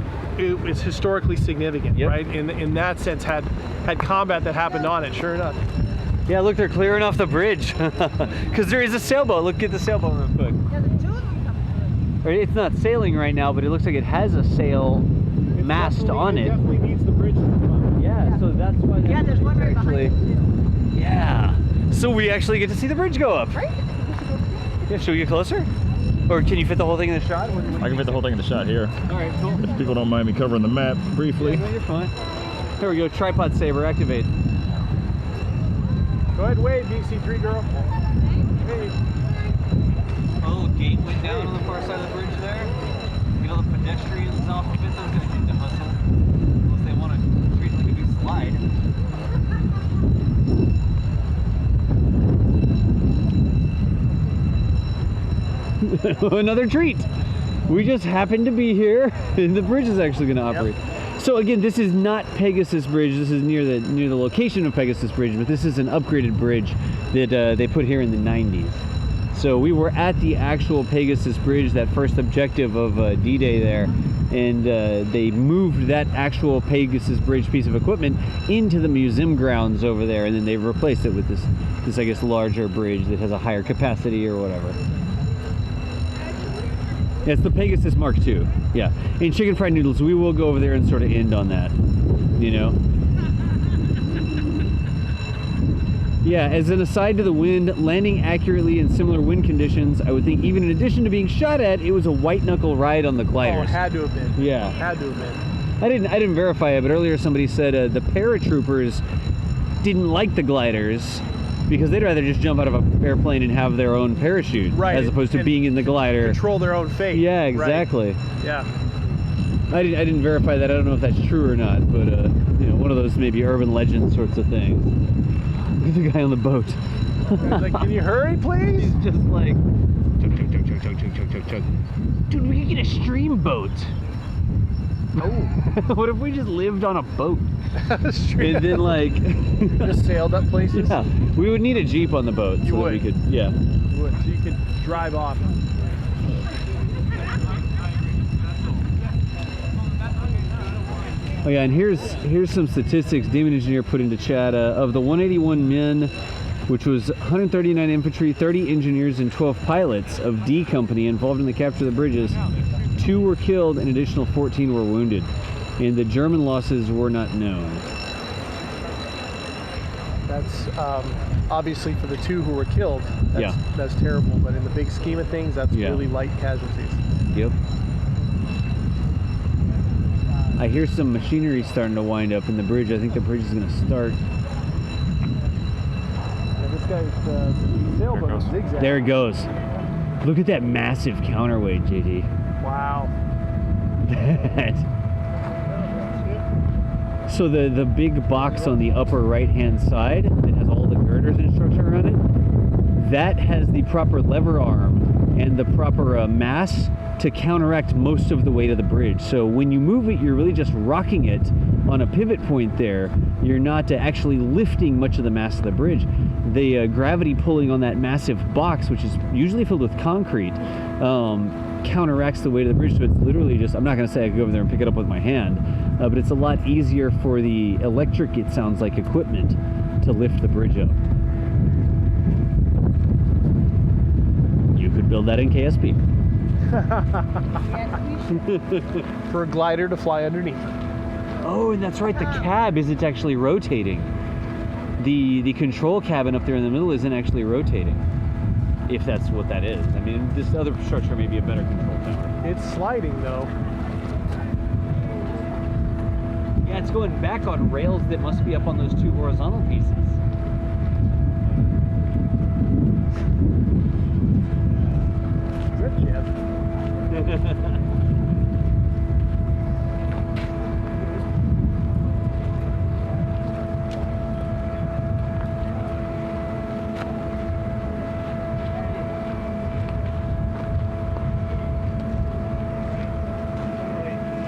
historically significant, right? In that sense, had combat that happened on it. Sure enough. Yeah, look, they're clearing off the bridge because there is a sailboat. Look at the sailboat real quick. Yeah, the two of them come through. It's not sailing right now, but it looks like it has a sail mast on it. Definitely needs the bridge to come up. Yeah, so that's why. Yeah, there's one right behind it too. Yeah. So we actually get to see the bridge go up. Right? Yeah, should we get closer? Or can you fit the whole thing in the shot? I can fit the whole thing in the shot here. All right, cool. If people don't mind me covering the map briefly. Yeah, you're fine. Here we go. Tripod saber, activate. Go ahead, wave, DC3 girl. Hey. A little gate went down on the far side of the bridge there. Get all the pedestrians off of it. Those guys need to hustle. Unless they want to treat it like a big slide. Another treat. We just happened to be here, and the bridge is actually going to operate. So again, this is not Pegasus Bridge. This is near the location of Pegasus Bridge, but this is an upgraded bridge that they put here in the 90s. So we were at the actual Pegasus Bridge, that first objective of D-Day there, and they moved that actual Pegasus Bridge piece of equipment into the museum grounds over there, and then they replaced it with this I guess larger bridge that has a higher capacity or whatever. Yeah, it's the Pegasus Mark II. Yeah. And chicken fried noodles, we will go over there and sort of end on that, you know? Yeah, as an aside to the wind, landing accurately in similar wind conditions, I would think even in addition to being shot at, it was a white knuckle ride on the gliders. Oh, it had to have been. Yeah. Had to have been. I didn't verify it, but earlier somebody said the paratroopers didn't like the gliders because they'd rather just jump out of an airplane and have their own parachute, right, as opposed to being in the glider. Control their own fate. Yeah, exactly. Right. Yeah. I didn't verify that. I don't know if that's true or not, but you know, one of those maybe urban legend sorts of things. Look at the guy on the boat. He's like, can you hurry, please? He's just like, chug, chug, chug, chug, chug, chug, chug, chug, chug. Dude, we could get a stream boat. Oh. What if we just lived on a boat? Straight And then like just sailed up places? Yeah, we would need a Jeep on the boat. You so would. That we could, yeah. You would, so you could drive off. Oh yeah, and here's some statistics Demon Engineer put into chat. Of the 181 men which was 139 infantry, 30 engineers, and 12 pilots of D Company involved in the capture of the bridges. 2 were killed and additional 14 were wounded, and the German losses were not known. That's obviously for the 2 who were killed. Yeah. That's terrible, but in the big scheme of things, that's Yeah. really light casualties. Yep. I hear some machinery starting to wind up in the bridge. I think the bridge is going to start. Yeah, this guy's sailboat is zigzag. There it goes. Look at that massive counterweight, JD. Wow. So the big box on the upper right-hand side that has all the girders and structure around it, that has the proper lever arm and the proper mass to counteract most of the weight of the bridge. So when you move it, you're really just rocking it on a pivot point there. You're not actually lifting much of the mass of the bridge. The gravity pulling on that massive box, which is usually filled with concrete, counteracts the weight of the bridge. So it's literally just, I'm not going to say I could go over there and pick it up with my hand, but it's a lot easier for the electric, it sounds like, equipment to lift the bridge up. You could build that in KSP. For a glider to fly underneath. Oh, and that's right, the cab isn't actually rotating. The control cabin up there in the middle isn't actually rotating, if that's what that is. I mean, this other structure may be a better control tower. It's sliding though. Yeah, it's going back on rails that must be up on those 2 horizontal pieces. Good, Jeff.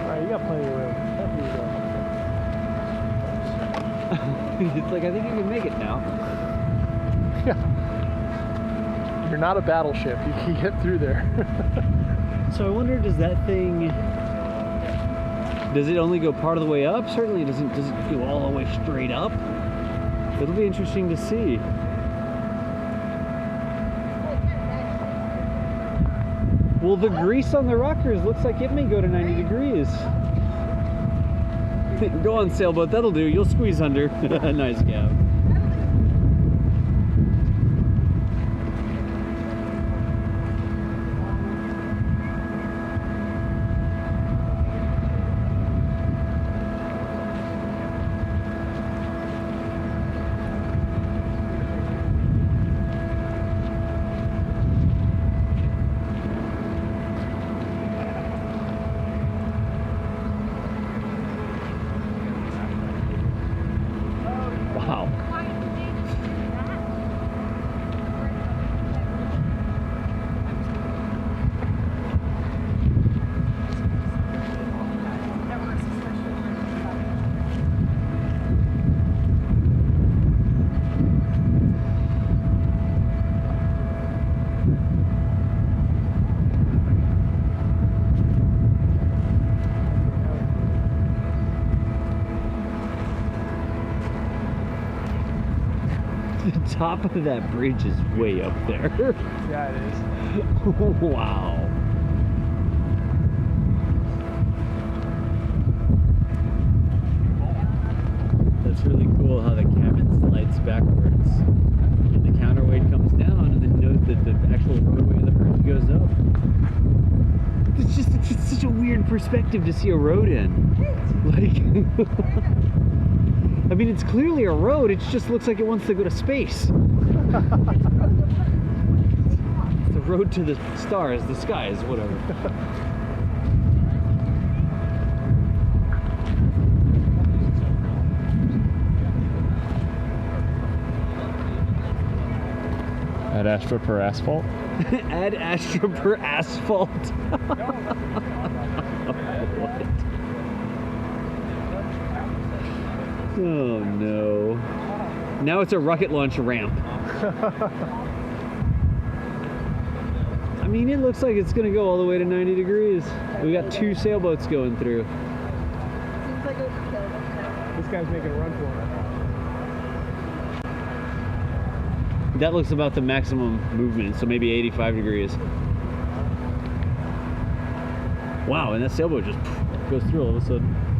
Alright, you got plenty of room. It's like, I think you can make it now. Yeah. You're not a battleship. You can get through there. So I wonder, does that thing, does it only go part of the way up? Certainly does it go all the way straight up? It'll be interesting to see. Well, the grease on the rockers looks like it may go to 90 degrees. Go on, sailboat, that'll do. You'll squeeze under. Nice gap. Wow. The top of that bridge is way up there. Yeah, it is. Wow. That's really cool how the cabin slides backwards. And the counterweight comes down, and then note that the actual roadway of the bridge goes up. It's such a weird perspective to see a road in. Like, I mean, it's clearly a road, it just looks like it wants to go to space. It's the road to the stars, the skies, whatever. Add Astra per asphalt. Add Astra per asphalt. What? Oh no. Now it's a rocket launch ramp. I mean, it looks like it's going to go all the way to 90 degrees. We got 2 sailboats going through. Seems like it's killed. This guy's making a run for it. that looks about the maximum movement, so maybe 85 degrees. Wow, and that sailboat just goes through all of a sudden.